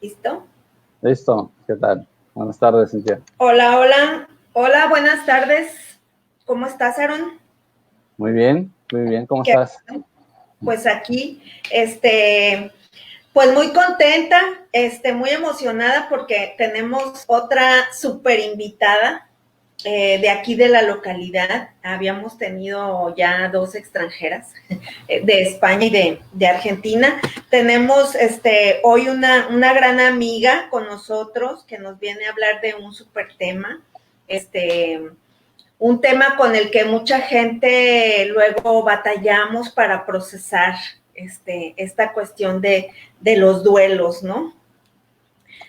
¿Listo? Listo, ¿qué tal? Buenas tardes, Cintia. Hola, hola. Hola, buenas tardes. ¿Cómo estás, Aaron? Muy bien, ¿cómo ¿Qué? estás? Pues aquí, pues muy contenta, muy emocionada porque tenemos otra súper invitada de aquí de la localidad. Habíamos tenido ya dos extranjeras de España y de Argentina. Tenemos hoy una gran amiga con nosotros que nos viene a hablar de un súper tema, un tema con el que mucha gente luego batallamos para procesar esta cuestión de los duelos, ¿no?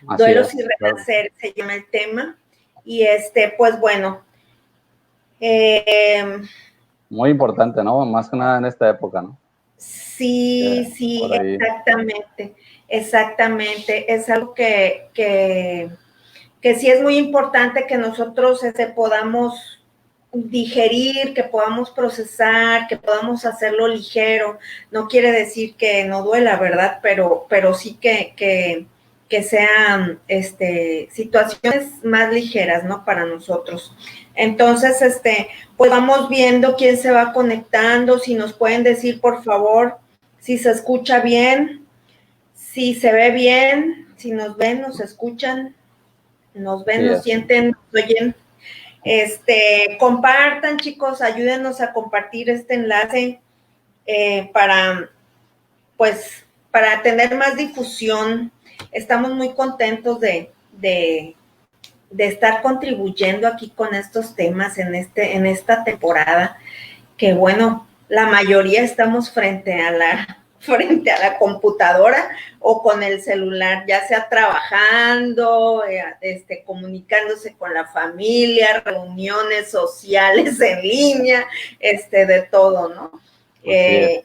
Así Duelos y es, claro. renacer se llama el tema. Y pues bueno. Muy importante, ¿no? Más que nada en esta época, ¿no? Sí, sí, Por ahí. exactamente. Es algo que sí es muy importante que nosotros podamos digerir, que podamos procesar, que podamos hacerlo ligero. No quiere decir que no duela, ¿verdad? Pero sí que sean situaciones más ligeras, ¿no? Para nosotros. Entonces, pues vamos viendo quién se va conectando, si nos pueden decir, por favor, si se escucha bien, si se ve bien, si nos ven, nos escuchan, nos ven, Sí, nos así. sienten, nos oyen. Compartan, chicos, ayúdenos a compartir este enlace para, pues, para tener más difusión. Estamos muy contentos de estar contribuyendo aquí con estos temas en esta temporada, que bueno, la mayoría estamos frente a la computadora o con el celular, ya sea trabajando, comunicándose con la familia, reuniones sociales en línea, de todo, ¿no? Así es.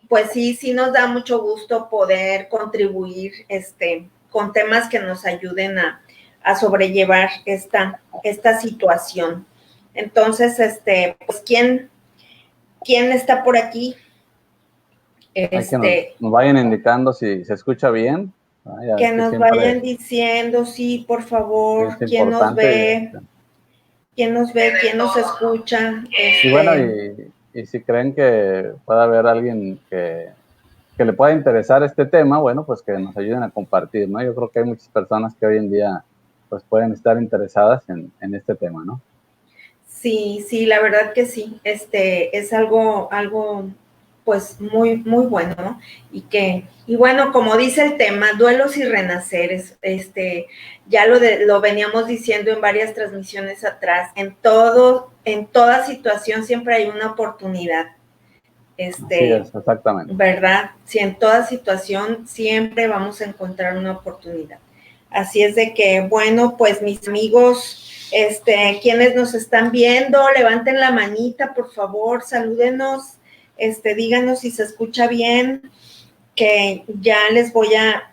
Pues sí nos da mucho gusto poder contribuir con temas que nos ayuden a sobrellevar esta situación. Entonces, pues, ¿quién está por aquí? Hay que nos vayan indicando si se escucha bien. Ya Que ves que nos siempre vayan diciendo, sí, por favor, es quién nos importante. ve, quién nos escucha. Y bueno, y si creen que pueda haber alguien que le pueda interesar este tema, bueno, pues que nos ayuden a compartir, ¿no? Yo creo que hay muchas personas que hoy en día pues pueden estar interesadas en este tema, ¿no? Sí, la verdad que sí. Es algo, pues muy, muy bueno, ¿no? Y bueno, como dice el tema, duelos y renaceres, ya lo veníamos diciendo en varias transmisiones atrás, en toda situación siempre hay una oportunidad. Así es, exactamente. ¿Verdad? Si en toda situación siempre vamos a encontrar una oportunidad. Así es de que, bueno, pues mis amigos, quienes nos están viendo, levanten la manita, por favor, salúdenos, díganos si se escucha bien, que ya les voy a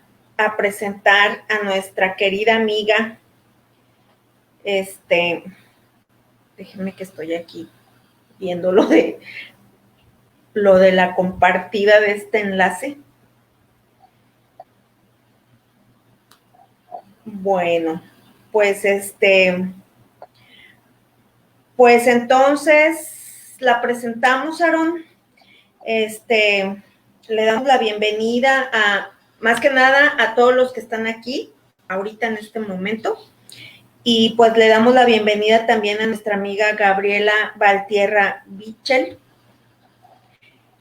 presentar a nuestra querida amiga, déjenme que estoy aquí viendo lo de la compartida de este enlace. Bueno, pues pues entonces la presentamos, Aaron. Le damos la bienvenida más que nada, a todos los que están aquí ahorita en este momento. Y pues le damos la bienvenida también a nuestra amiga Gabriela Valtierra Bichel.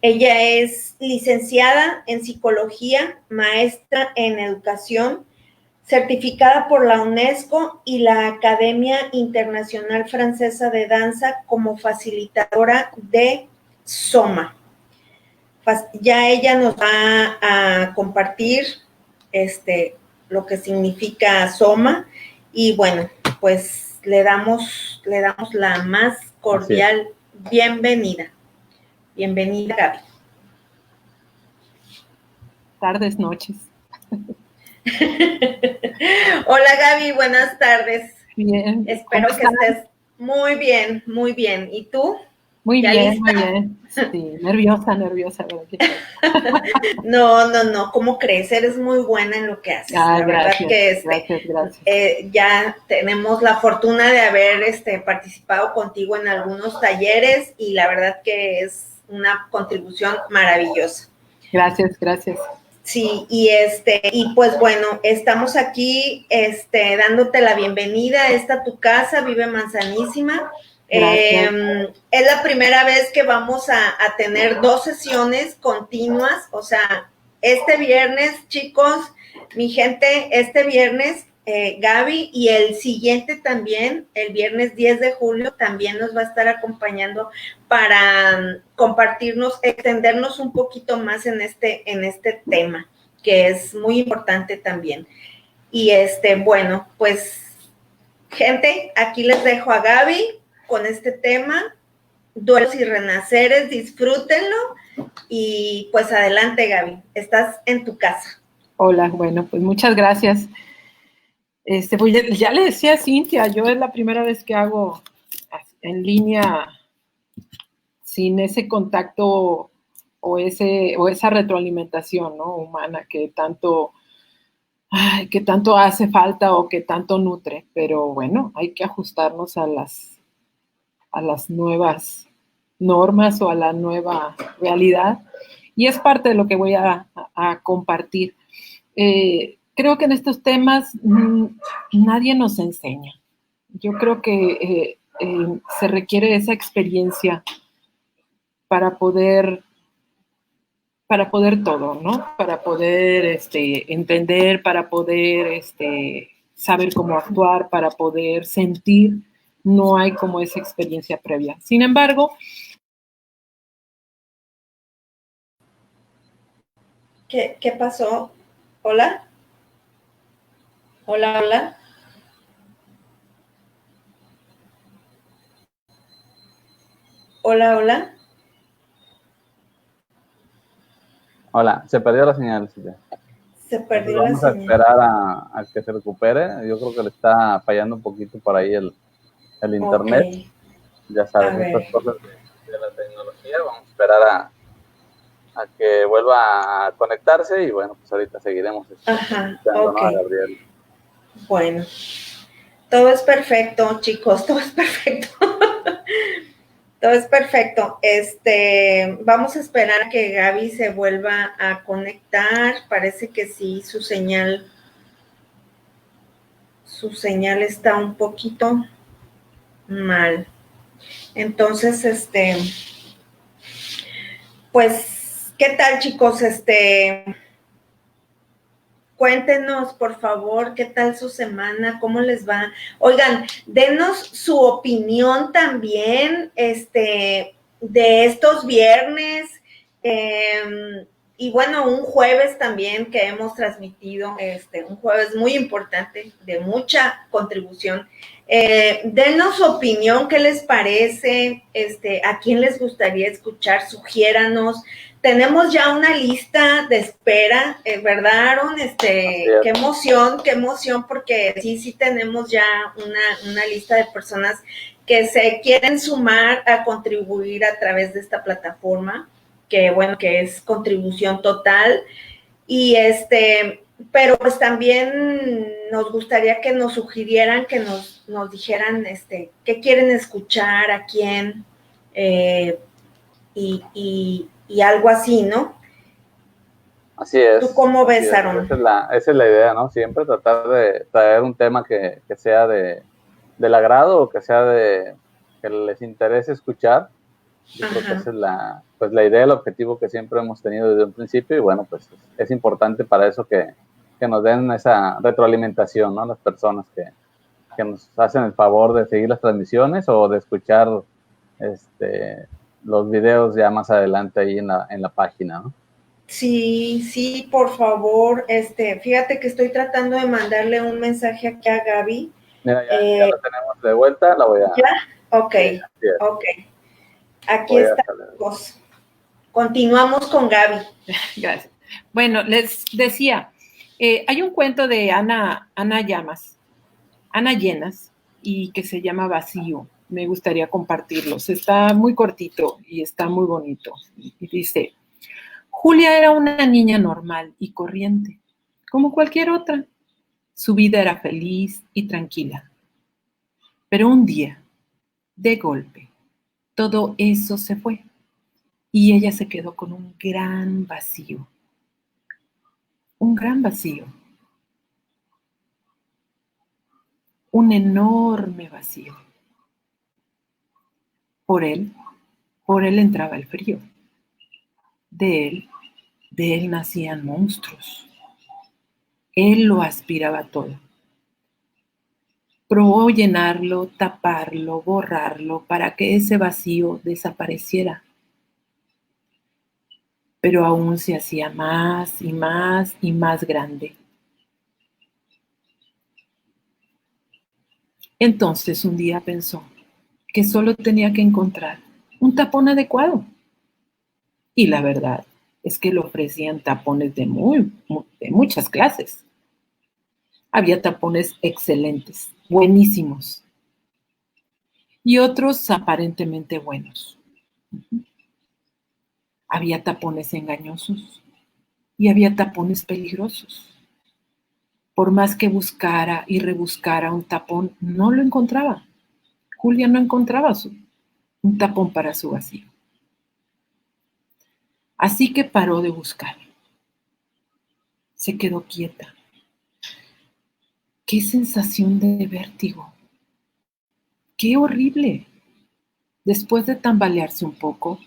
Ella es licenciada en psicología, maestra en educación, certificada por la UNESCO y la Academia Internacional Francesa de Danza como facilitadora de Soma. Ya ella nos va a compartir lo que significa Soma y bueno, pues le damos la más cordial bienvenida. Bienvenida, Gaby. Tardes, noches. Hola, Gaby, buenas tardes. Bien. Espero que estés muy bien, muy bien. ¿Y tú? Muy ¿Ya bien, lista? muy bien. Sí, nerviosa, ¿verdad? No, ¿cómo crees? Eres muy buena en lo que haces. La verdad que gracias. ya tenemos la fortuna de haber participado contigo en algunos talleres y la verdad que es una contribución maravillosa. Gracias. Sí, y pues bueno, estamos aquí dándote la bienvenida. Esta tu casa, Vive Manzanísima. Es la primera vez que vamos a tener 2 sesiones continuas, o sea, este viernes, chicos, mi gente, este viernes, Gaby, y el siguiente también, el viernes 10 de julio, también nos va a estar acompañando para compartirnos, extendernos un poquito más en este tema, que es muy importante también. Y bueno, pues, gente, aquí les dejo a Gaby con este tema, duelos y renaceres, disfrútenlo y pues adelante, Gaby, estás en tu casa. Hola, bueno, pues muchas gracias. Pues ya le decía a Cintia, yo es la primera vez que hago en línea sin ese contacto o esa retroalimentación, ¿no? Humana que tanto hace falta o que tanto nutre, pero bueno, hay que ajustarnos a las nuevas normas o a la nueva realidad, y es parte de lo que voy a compartir. Creo que en estos temas nadie nos enseña. Yo creo que se requiere esa experiencia para poder todo, ¿no? Para poder entender, para poder saber cómo actuar, para poder sentir. No hay como esa experiencia previa. Sin embargo, ¿Qué pasó? ¿Hola? ¿Hola? ¿Hola? Hola, se perdió la señal. Se perdió la Vamos señal. a esperar a que se recupere. Yo creo que le está fallando un poquito por ahí el internet. Okay. Ya sabes, estas cosas de la tecnología. Vamos a esperar a que vuelva a conectarse y bueno, pues ahorita seguiremos escuchando, okay. ¿no? A Gabriel. Bueno, todo es perfecto, chicos, todo es perfecto. Todo es perfecto. Vamos a esperar a que Gaby se vuelva a conectar. Parece que sí, su señal está un poquito mal. Entonces, pues, ¿qué tal, chicos? Cuéntenos, por favor, qué tal su semana, cómo les va. Oigan, denos su opinión también, de estos viernes, y bueno, un jueves también que hemos transmitido, un jueves muy importante, de mucha contribución. Denos su opinión, qué les parece, a quién les gustaría escuchar, sugiéranos. Tenemos ya una lista de espera, ¿verdad, Aaron? Qué emoción, porque sí tenemos ya una lista de personas que se quieren sumar a contribuir a través de esta plataforma, que bueno, que es contribución total. Y pero pues también nos gustaría que nos sugirieran, que nos dijeran, qué quieren escuchar, a quién, y algo así, ¿no? Así es. ¿Tú cómo ves, Aaron? Esa es la idea, ¿no? Siempre tratar de traer un tema que sea del agrado o que sea que les interese escuchar. Yo creo que esa es la idea, el objetivo que siempre hemos tenido desde un principio y bueno, pues es importante para eso que nos den esa retroalimentación, ¿no? Las personas que nos hacen el favor de seguir las transmisiones o de escuchar los videos ya más adelante ahí en la página, ¿no? Sí, por favor, fíjate que estoy tratando de mandarle un mensaje aquí a Gaby. Mira, ya la tenemos de vuelta, la voy a... ¿Ya? Ok. Aquí está. Continuamos con Gaby. Gracias. Bueno, les decía, hay un cuento de Ana Llenas, y que se llama Vacío. me gustaría compartirlos. Está muy cortito y está muy bonito. Y dice, Julia era una niña normal y corriente, como cualquier otra. Su vida era feliz y tranquila. Pero un día, de golpe, todo eso se fue y ella se quedó con un gran vacío. Un gran vacío. Un enorme vacío. Por él entraba el frío. De él nacían monstruos. Él lo aspiraba todo. Probó llenarlo, taparlo, borrarlo para que ese vacío desapareciera. Pero aún se hacía más y más y más grande. Entonces un día pensó que solo tenía que encontrar un tapón adecuado. Y la verdad es que le ofrecían tapones de muchas clases. Había tapones excelentes, buenísimos, y otros aparentemente buenos. Había tapones engañosos y había tapones peligrosos. Por más que buscara y rebuscara un tapón, no lo encontraba. Julia no encontraba un tapón para su vacío. Así que paró de buscar. Se quedó quieta. ¡Qué sensación de vértigo! ¡Qué horrible! Después de tambalearse un poco,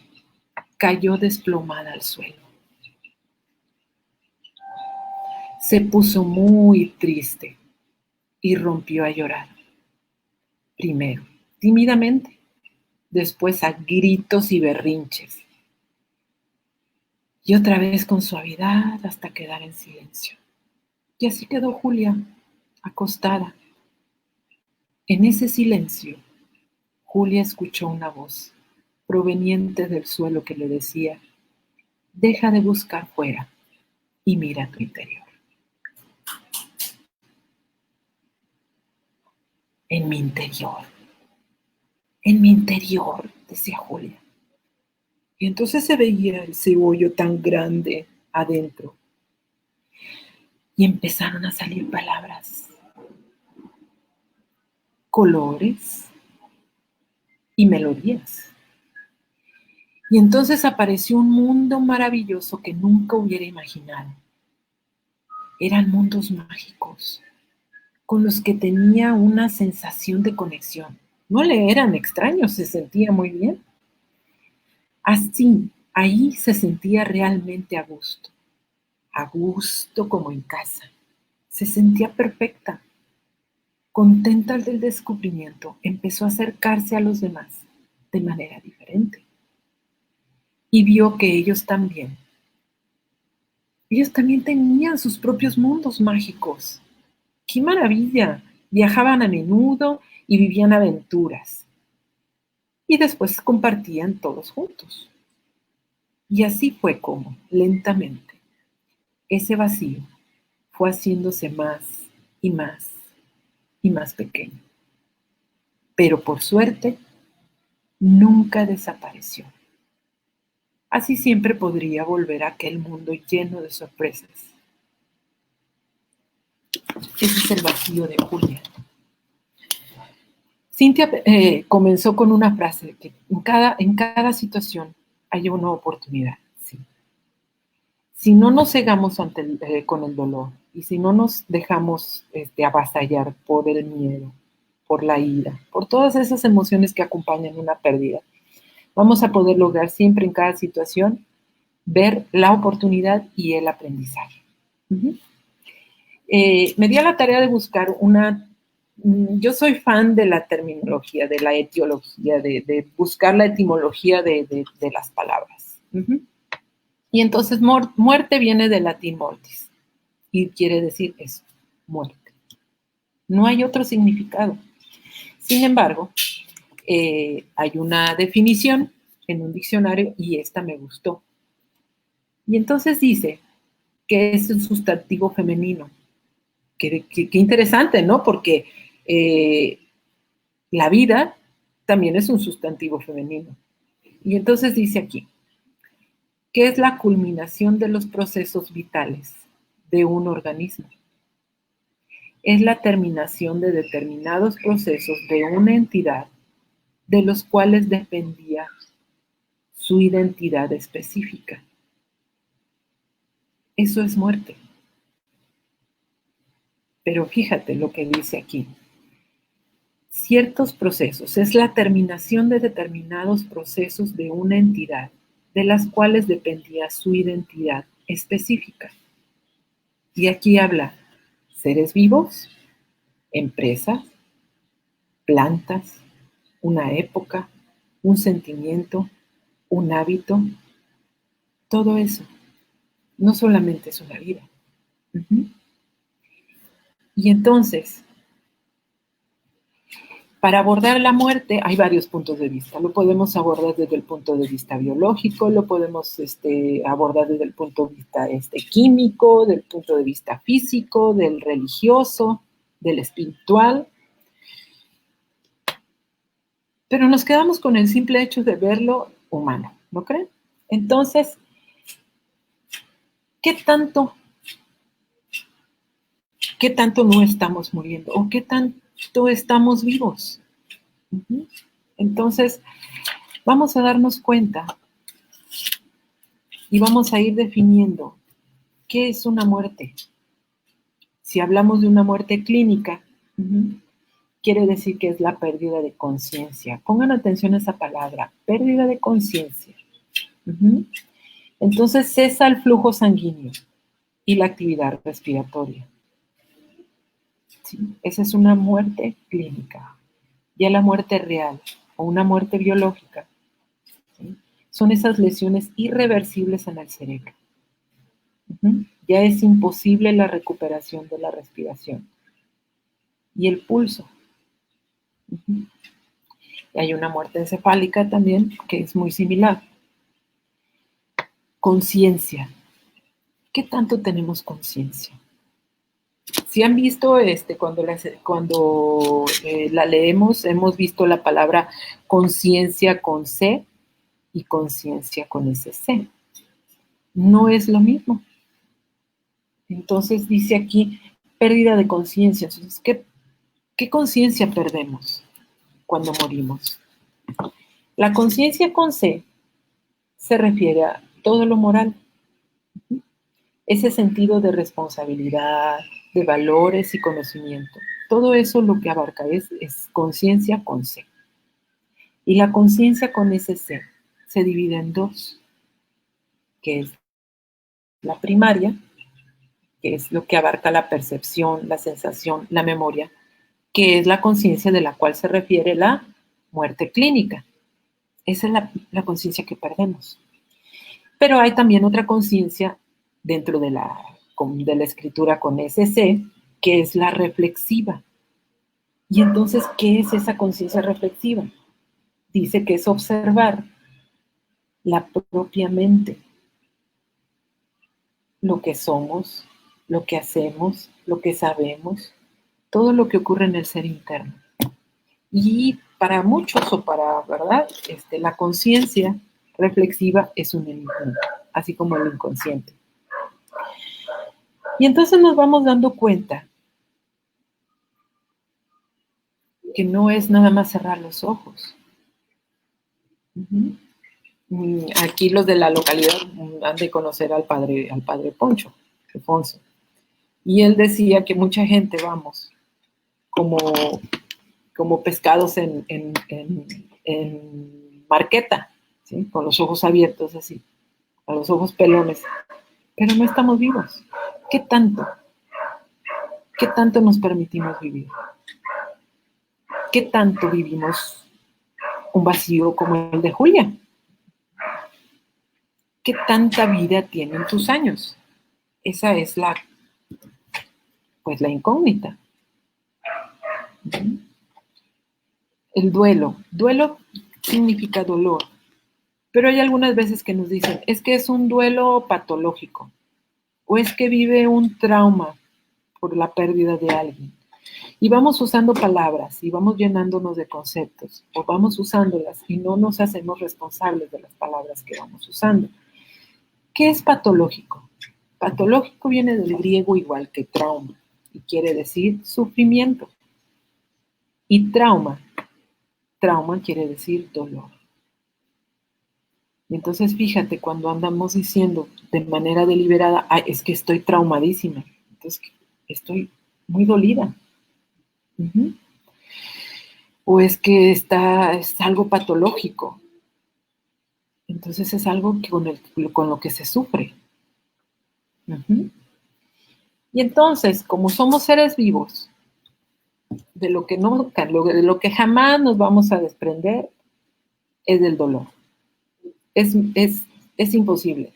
cayó desplomada al suelo. Se puso muy triste y rompió a llorar. Primero, tímidamente, después a gritos y berrinches. Y otra vez con suavidad hasta quedar en silencio. Y así quedó Julia, acostada. En ese silencio, Julia escuchó una voz proveniente del suelo que le decía, deja de buscar fuera y mira tu interior. En mi interior, decía Julia. Y entonces se veía ese hoyo tan grande adentro. Y empezaron a salir palabras, colores y melodías. Y entonces apareció un mundo maravilloso que nunca hubiera imaginado. Eran mundos mágicos, con los que tenía una sensación de conexión. No le eran extraños, se sentía muy bien. Así, ahí se sentía realmente a gusto como en casa. Se sentía perfecta. Contenta del descubrimiento, empezó a acercarse a los demás de manera diferente. Y vio que ellos también tenían sus propios mundos mágicos. ¡Qué maravilla! Viajaban a menudo y vivían aventuras. Y después compartían todos juntos. Y así fue como, lentamente, ese vacío fue haciéndose más y más y más pequeño. Pero por suerte, nunca desapareció. Así siempre podría volver a aquel mundo lleno de sorpresas. Ese es el vacío de Julia. Cintia comenzó con una frase que en cada situación hay una oportunidad. Sí. Si no nos cegamos con el dolor y si no nos dejamos avasallar por el miedo, por la ira, por todas esas emociones que acompañan una pérdida, vamos a poder lograr siempre en cada situación ver la oportunidad y el aprendizaje. Uh-huh. Me di a la tarea de buscar yo soy fan de la terminología, de la etiología, de buscar la etimología de las palabras. Uh-huh. Y entonces muerte viene del latín mortis y quiere decir eso, muerte. No hay otro significado. Sin embargo, hay una definición en un diccionario y esta me gustó. Y entonces dice que es un sustantivo femenino. Qué interesante, ¿no? Porque la vida también es un sustantivo femenino. Y entonces dice aquí, ¿qué es la culminación de los procesos vitales de un organismo? Es la terminación de determinados procesos de una entidad de los cuales dependía su identidad específica. Eso es muerte. Pero fíjate lo que dice aquí. Ciertos procesos es la terminación de determinados procesos de una entidad de las cuales dependía su identidad específica. Y aquí habla seres vivos, empresas, plantas, una época, un sentimiento, un hábito, todo eso. No solamente es una vida. Y entonces, para abordar la muerte hay varios puntos de vista. Lo podemos abordar desde el punto de vista biológico, lo podemos abordar desde el punto de vista químico, del punto de vista físico, del religioso, del espiritual. Pero nos quedamos con el simple hecho de verlo humano, ¿no creen? Entonces, ¿qué tanto no estamos muriendo? ¿O qué tanto estamos vivos? Entonces, vamos a darnos cuenta y vamos a ir definiendo qué es una muerte. Si hablamos de una muerte clínica, quiere decir que es la pérdida de conciencia. Pongan atención a esa palabra, pérdida de conciencia. Entonces cesa el flujo sanguíneo y la actividad respiratoria. ¿Sí? Esa es una muerte clínica. Ya la muerte real o una muerte biológica, ¿sí? Son esas lesiones irreversibles en el cerebro. Ya es imposible la recuperación de la respiración y el pulso. Y hay una muerte encefálica también que es muy similar. Conciencia. ¿Qué tanto tenemos conciencia? Si han visto, cuando la leemos, hemos visto la palabra conciencia con C y conciencia con SC. No es lo mismo. Entonces dice aquí, pérdida de conciencia. Entonces, ¿qué conciencia perdemos cuando morimos? La conciencia con C se refiere a todo lo moral. Ese sentido de responsabilidad, de valores y conocimiento. Todo eso lo que abarca es conciencia con C. Y la conciencia con ese C se divide en dos, que es la primaria, que es lo que abarca la percepción, la sensación, la memoria, que es la conciencia de la cual se refiere la muerte clínica. Esa es la conciencia que perdemos. Pero hay también otra conciencia dentro de la escritura con SC, que es la reflexiva. Y entonces, ¿qué es esa conciencia reflexiva? Dice que es observar la propia mente, lo que somos, lo que hacemos, lo que sabemos, todo lo que ocurre en el ser interno. Y para muchos, ¿verdad? La conciencia reflexiva es un enigma, así como el inconsciente. Y entonces nos vamos dando cuenta que no es nada más cerrar los ojos. Aquí los de la localidad han de conocer al padre Poncho, Alfonso. Y él decía que mucha gente, vamos, como pescados en marqueta, ¿sí? Con los ojos abiertos así, con los ojos pelones. Pero no estamos vivos. ¿Qué tanto? ¿Qué tanto nos permitimos vivir? ¿Qué tanto vivimos un vacío como el de Julia? ¿Qué tanta vida tienen tus años? Esa es la incógnita. El duelo. Duelo significa dolor. Pero hay algunas veces que nos dicen, es que es un duelo patológico. O es que vive un trauma por la pérdida de alguien. Y vamos usando palabras y vamos llenándonos de conceptos o vamos usándolas y no nos hacemos responsables de las palabras que vamos usando. ¿Qué es patológico? Patológico viene del griego igual que trauma y quiere decir sufrimiento. Y trauma quiere decir dolor. Y entonces fíjate, cuando andamos diciendo de manera deliberada, ay, es que estoy traumadísima, entonces estoy muy dolida. Uh-huh. O es que es algo patológico. Entonces es algo que con lo que se sufre. Uh-huh. Y entonces, como somos seres vivos, de lo que jamás nos vamos a desprender es del dolor. Es imposible.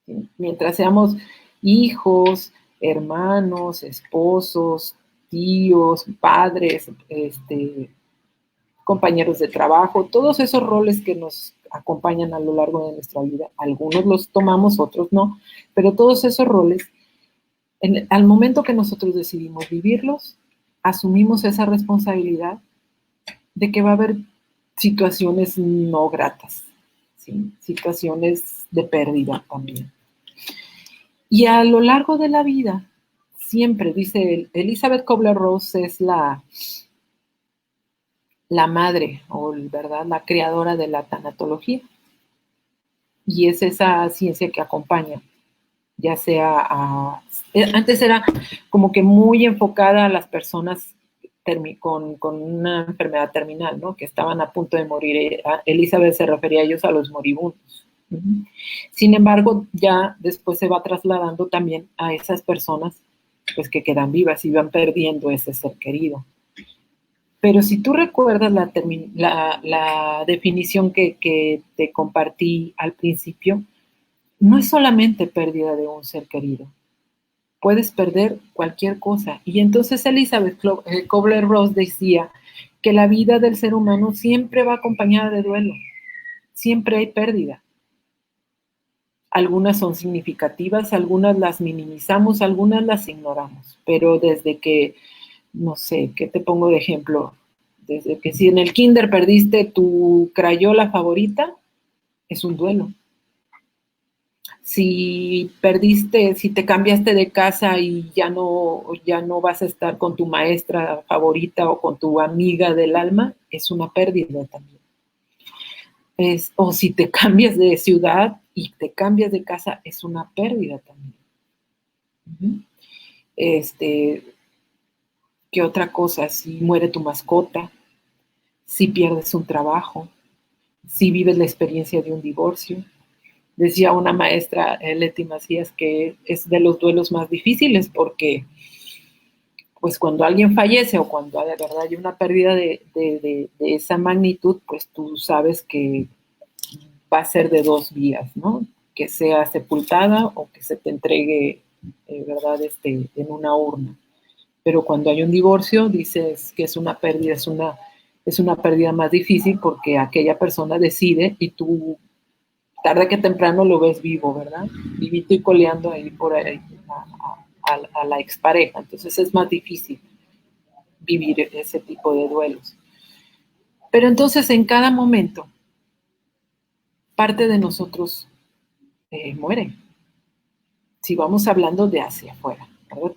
¿Sí? Mientras seamos hijos, hermanos, esposos, tíos, padres, compañeros de trabajo, todos esos roles que nos acompañan a lo largo de nuestra vida, algunos los tomamos, otros no, pero todos esos roles, al momento que nosotros decidimos vivirlos, asumimos esa responsabilidad de que va a haber situaciones no gratas, ¿sí? Situaciones de pérdida también. Y a lo largo de la vida, siempre, dice Elizabeth Kubler-Ross, es la madre, o ¿verdad?, la creadora de la tanatología. Y es esa ciencia que acompaña, ya sea antes era como que muy enfocada a las personas con una enfermedad terminal, ¿no?, que estaban a punto de morir. Elizabeth se refería a ellos, a los moribundos. Uh-huh. Sin embargo, ya después se va trasladando también a esas personas pues, que quedan vivas y van perdiendo ese ser querido. Pero si tú recuerdas la definición que te compartí al principio, no es solamente pérdida de un ser querido. Puedes perder cualquier cosa. Y entonces Elizabeth Kubler-Ross decía que la vida del ser humano siempre va acompañada de duelo. Siempre hay pérdida. Algunas son significativas, algunas las minimizamos, algunas las ignoramos. Pero desde que, no sé, ¿qué te pongo de ejemplo? Desde que si en el kinder perdiste tu crayola favorita, es un duelo. Si te cambiaste de casa y ya no vas a estar con tu maestra favorita o con tu amiga del alma, es una pérdida también. O si te cambias de ciudad y te cambias de casa, es una pérdida también. Uh-huh. ¿Qué otra cosa? Si muere tu mascota, si pierdes un trabajo, si vives la experiencia de un divorcio. Decía una maestra, Leti Macías, que es de los duelos más difíciles porque pues cuando alguien fallece o cuando de verdad hay una pérdida de esa magnitud, pues tú sabes que va a ser de dos vías, ¿no? Que sea sepultada o que se te entregue, ¿verdad?, en una urna. Pero cuando hay un divorcio, dices que es una pérdida, es una pérdida más difícil porque aquella persona decide y tú tarde que temprano lo ves vivo, ¿verdad? Vivito y coleando ahí por ahí a la expareja. Entonces es más difícil vivir ese tipo de duelos. Pero entonces en cada momento, parte de nosotros muere. Si vamos hablando de hacia afuera, ¿verdad?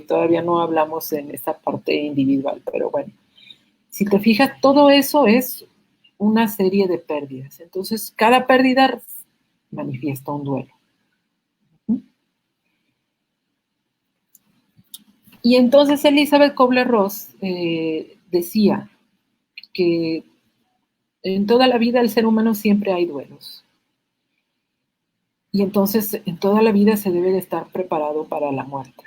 Todavía no hablamos en esta parte individual, pero bueno. Si te fijas, todo eso es una serie de pérdidas. Entonces, cada pérdida manifiesta un duelo. Y entonces Elizabeth Kubler-Ross decía que en toda la vida del ser humano siempre hay duelos. Y entonces en toda la vida se debe de estar preparado para la muerte.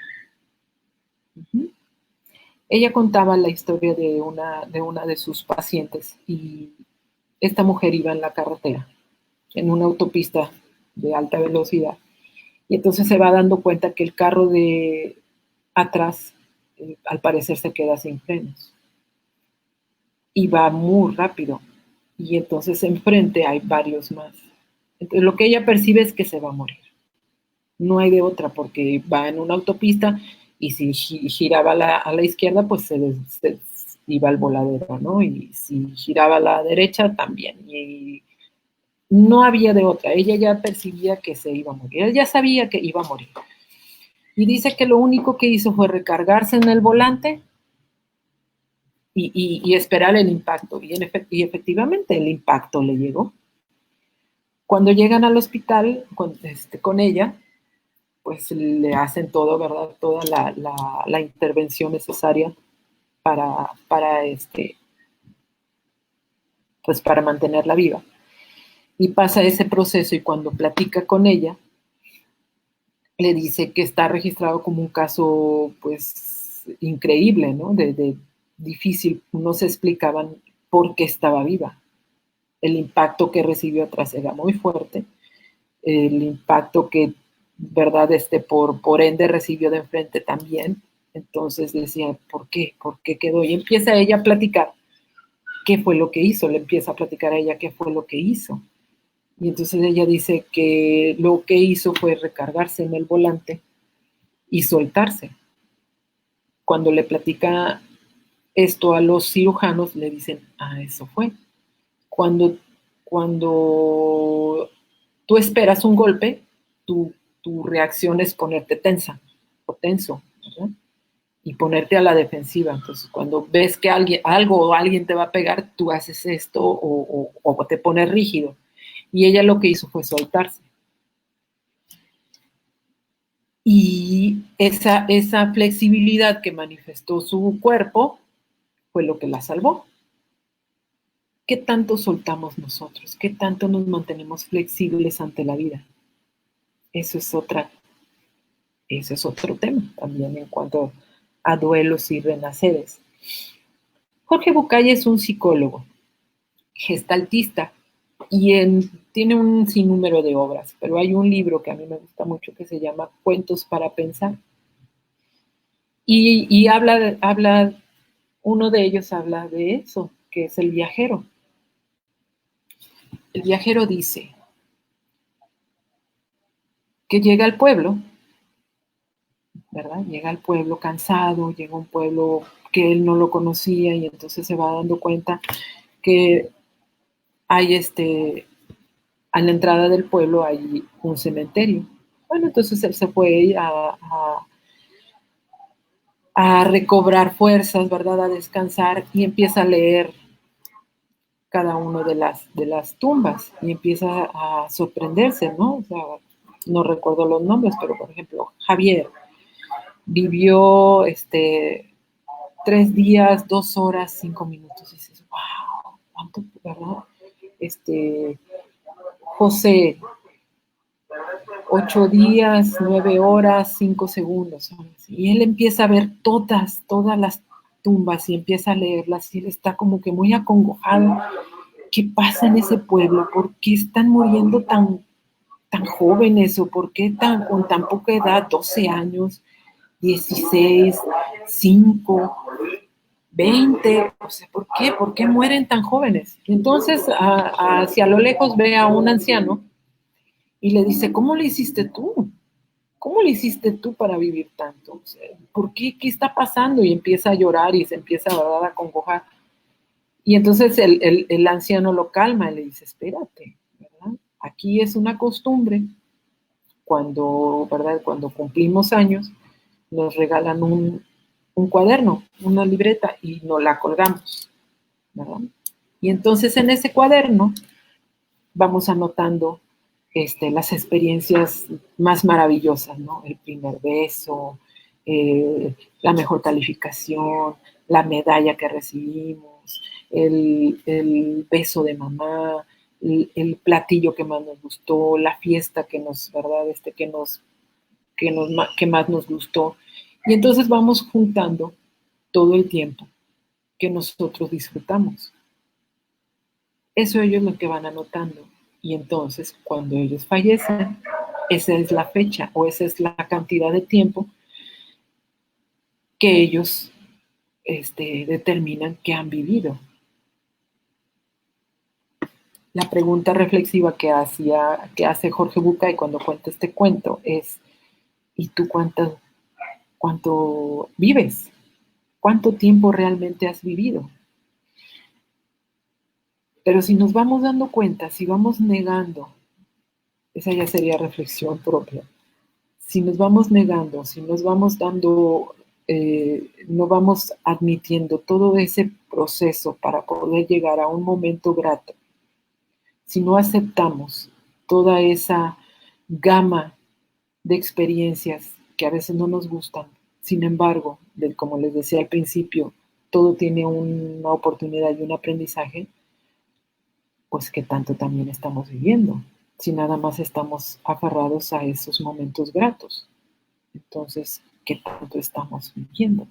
Uh-huh. Ella contaba la historia de una de sus pacientes y esta mujer iba en la carretera, en una autopista de alta velocidad. Y entonces se va dando cuenta que el carro de atrás, al parecer, se queda sin frenos. Y va muy rápido. Y entonces enfrente hay varios más. Entonces lo que ella percibe es que se va a morir. No hay de otra porque va en una autopista y si giraba a la izquierda, pues se iba al voladero, ¿no? Y si giraba a la derecha, también. Y no había de otra. Ella ya percibía que se iba a morir. Ella ya sabía que iba a morir. Y dice que lo único que hizo fue recargarse en el volante y esperar el impacto. Y efectivamente el impacto le llegó. Cuando llegan al hospital con ella, pues le hacen todo, ¿verdad? Toda la intervención necesaria para pues para mantenerla viva. Y pasa ese proceso y cuando platica con ella, le dice que está registrado como un caso, pues, increíble, ¿no? De difícil, no se explicaban por qué estaba viva. El impacto que recibió atrás era muy fuerte, el impacto que, ¿verdad? Por ende recibió de enfrente también. Entonces decía, ¿por qué? ¿Por qué quedó? Y empieza ella a platicar qué fue lo que hizo, le empieza a platicar a ella qué fue lo que hizo. Y entonces ella dice que lo que hizo fue recargarse en el volante y soltarse. Cuando le platica esto a los cirujanos, le dicen, eso fue. Cuando tú esperas un golpe, tu reacción es ponerte tensa o tenso, ¿verdad? Y ponerte a la defensiva. Entonces, cuando ves que algo o alguien te va a pegar, tú haces esto o te pones rígido. Y ella lo que hizo fue soltarse. Y esa flexibilidad que manifestó su cuerpo fue lo que la salvó. ¿Qué tanto soltamos nosotros? ¿Qué tanto nos mantenemos flexibles ante la vida? Eso es otro tema también en cuanto a duelos y renaceres. Jorge Bucay es un psicólogo, gestaltista, y tiene un sinnúmero de obras, pero hay un libro que a mí me gusta mucho que se llama Cuentos para Pensar. Y uno de ellos habla de eso, que es el viajero. El viajero dice que llega al pueblo, ¿verdad? Llega al pueblo cansado, llega a un pueblo que él no lo conocía y entonces se va dando cuenta que hay a la entrada del pueblo hay un cementerio. Bueno, entonces él se fue a recobrar fuerzas, ¿verdad? A descansar y empieza a leer cada una de las tumbas y empieza a sorprenderse, ¿no? O sea, no recuerdo los nombres, pero por ejemplo, Javier vivió 3 días, 2 horas, 5 minutos. Y dices, wow, ¿cuánto, verdad? José, 8 días, 9 horas, 5 segundos. ¿Sabes? Y él empieza a ver todas las tumbas y empieza a leerlas y él está como que muy acongojado. ¿Qué pasa en ese pueblo? ¿Por qué están muriendo tan jóvenes o por qué con tan poca edad, 12 años, 16, 5, 20? O sea, ¿por qué? ¿Por qué mueren tan jóvenes? Entonces, hacia lo lejos ve a un anciano y le dice, ¿cómo le hiciste tú? ¿Cómo le hiciste tú para vivir tanto? O sea, ¿por qué? ¿Qué está pasando? Y empieza a llorar y se empieza, ¿verdad?, a congojar. Y entonces el anciano lo calma y le dice, espérate, ¿verdad? Aquí es una costumbre, ¿verdad? Cuando cumplimos años, nos regalan un cuaderno, una libreta, y nos la colgamos, ¿verdad? Y entonces en ese cuaderno vamos anotando las experiencias más maravillosas, ¿no? El primer beso, la mejor calificación, la medalla que recibimos, el beso de mamá, el platillo que más nos gustó, la fiesta que nos, ¿verdad? Que más nos gustó. Y entonces vamos juntando todo el tiempo que nosotros disfrutamos. Eso ellos lo que van anotando. Y entonces, cuando ellos fallecen, esa es la fecha o esa es la cantidad de tiempo que ellos determinan que han vivido. La pregunta reflexiva que hace Jorge Bucay cuando cuenta este cuento es, ¿y tú cuánto cuánto vives, cuánto tiempo realmente has vivido. Pero si nos vamos dando cuenta, si vamos negando, esa ya sería reflexión propia, si nos vamos negando, si nos vamos dando, no vamos admitiendo todo ese proceso para poder llegar a un momento grato, si no aceptamos toda esa gama de experiencias que a veces no nos gustan, sin embargo, como les decía al principio, todo tiene una oportunidad y un aprendizaje, pues qué tanto también estamos viviendo, si nada más estamos aferrados a esos momentos gratos. Entonces, ¿qué tanto estamos viviendo?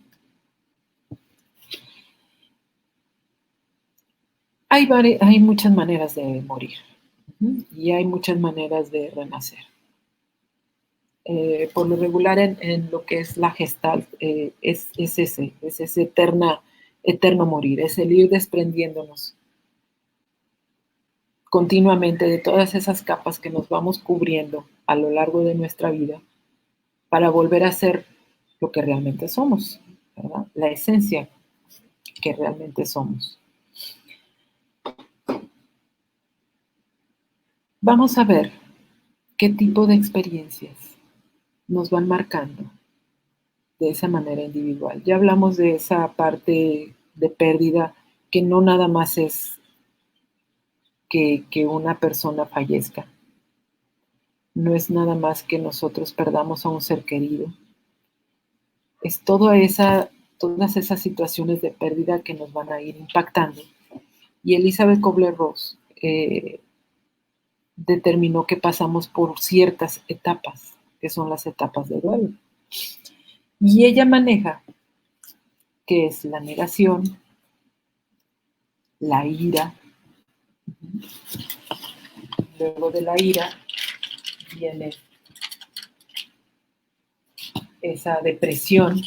Hay muchas maneras de morir y hay muchas maneras de renacer. Por lo regular en lo que es la Gestalt, es ese eterno morir, es el ir desprendiéndonos continuamente de todas esas capas que nos vamos cubriendo a lo largo de nuestra vida para volver a ser lo que realmente somos, ¿verdad? La esencia que realmente somos. Vamos a ver qué tipo de experiencias nos van marcando de esa manera individual. Ya hablamos de esa parte de pérdida que no nada más es que una persona fallezca. No es nada más que nosotros perdamos a un ser querido. Es todas esas situaciones de pérdida que nos van a ir impactando. Y Elizabeth Kubler-Ross determinó que pasamos por ciertas etapas, que son las etapas de duelo. Y ella maneja que es la negación, la ira. Luego de la ira viene esa depresión,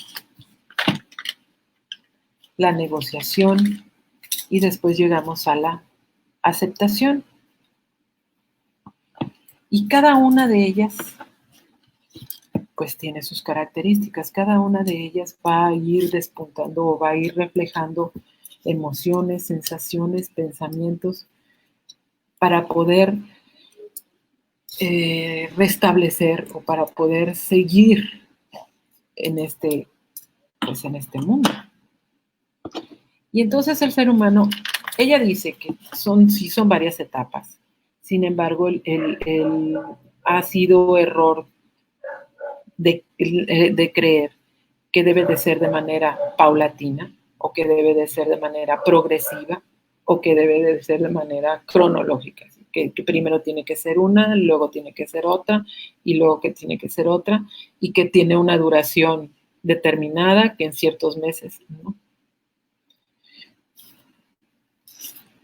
la negociación y después llegamos a la aceptación. Y cada una de ellas pues tiene sus características, cada una de ellas va a ir despuntando o va a ir reflejando emociones, sensaciones, pensamientos para poder restablecer o para poder seguir en este mundo. Y entonces el ser humano, ella dice que sí son varias etapas, sin embargo ha sido error de creer que debe de ser de manera paulatina o que debe de ser de manera progresiva o que debe de ser de manera cronológica, que primero tiene que ser una, luego tiene que ser otra y luego que tiene que ser otra y que tiene una duración determinada que en ciertos meses, ¿no?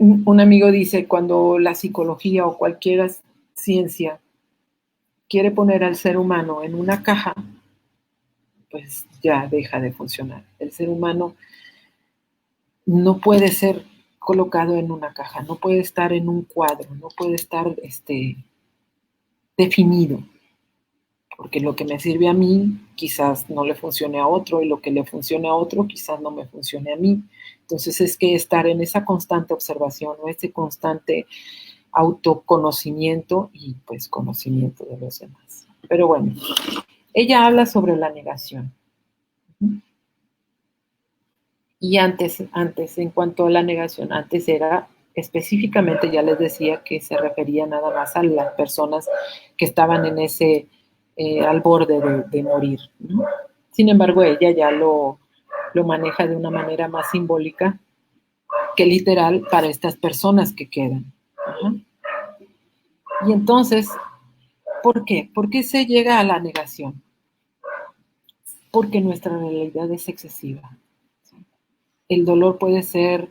Un amigo dice, cuando la psicología o cualquier ciencia quiere poner al ser humano en una caja, pues ya deja de funcionar. El ser humano no puede ser colocado en una caja, no puede estar en un cuadro, no puede estar definido, porque lo que me sirve a mí quizás no le funcione a otro y lo que le funcione a otro quizás no me funcione a mí. Entonces es que estar en esa constante observación o ese constante autoconocimiento y pues conocimiento de los demás. Pero bueno, ella habla sobre la negación. Y antes, en cuanto a la negación, antes era específicamente, ya les decía que se refería nada más a las personas que estaban en al borde de morir, ¿no? Sin embargo, ella ya lo maneja de una manera más simbólica que literal para estas personas que quedan. Ajá. Y entonces, ¿por qué? ¿Por qué se llega a la negación? Porque nuestra realidad es excesiva. El dolor puede ser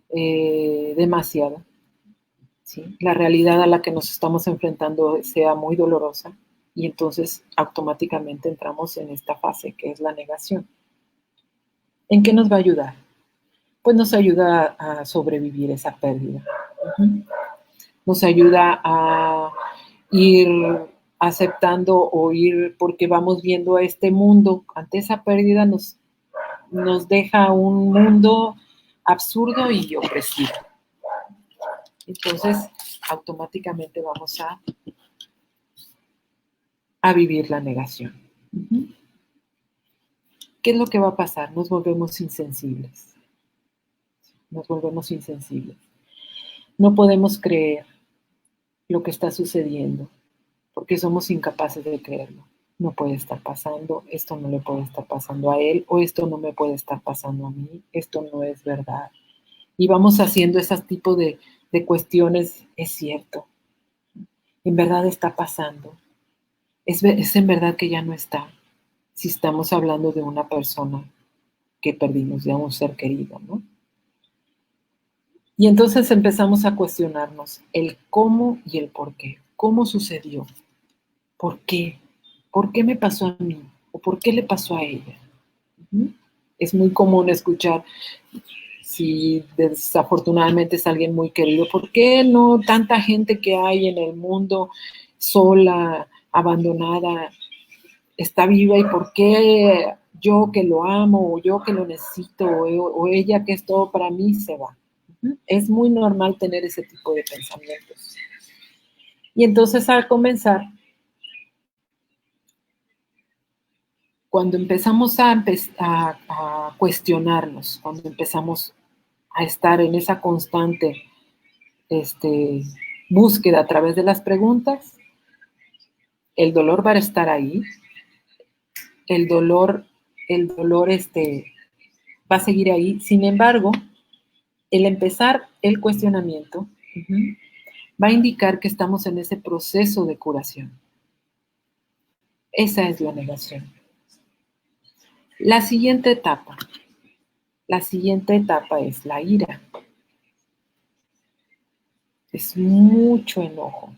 demasiado. ¿Sí? La realidad a la que nos estamos enfrentando sea muy dolorosa y entonces automáticamente entramos en esta fase que es la negación. ¿En qué nos va a ayudar? Pues nos ayuda a sobrevivir esa pérdida. Nos ayuda a ir aceptando o ir porque vamos viendo a este mundo. Ante esa pérdida nos deja un mundo absurdo y opresivo. Entonces, automáticamente vamos a vivir la negación. ¿Qué es lo que va a pasar? Nos volvemos insensibles. Nos volvemos insensibles. No podemos creer lo que está sucediendo porque somos incapaces de creerlo. No puede estar pasando, esto no le puede estar pasando a él, o esto no me puede estar pasando a mí, esto no es verdad. Y vamos haciendo ese tipo de cuestiones, es cierto, en verdad está pasando, es en verdad que ya no está, si estamos hablando de una persona que perdimos, de un ser querido, ¿no? Y entonces empezamos a cuestionarnos el cómo y el por qué. ¿Cómo sucedió? ¿Por qué? ¿Por qué me pasó a mí? ¿O por qué le pasó a ella? Es muy común escuchar, si desafortunadamente es alguien muy querido, ¿por qué no tanta gente que hay en el mundo sola, abandonada, está viva? ¿Y por qué yo que lo amo, o yo que lo necesito, o ella que es todo para mí, se va? Es muy normal tener ese tipo de pensamientos. Y entonces al comenzar, cuando empezamos a cuestionarnos, cuando empezamos a estar en esa constante búsqueda a través de las preguntas, el dolor va a estar ahí, el dolor va a seguir ahí. Sin embargo, el empezar el cuestionamiento va a indicar que estamos en ese proceso de curación. Esa es la negación. La siguiente etapa es la ira. Es mucho enojo.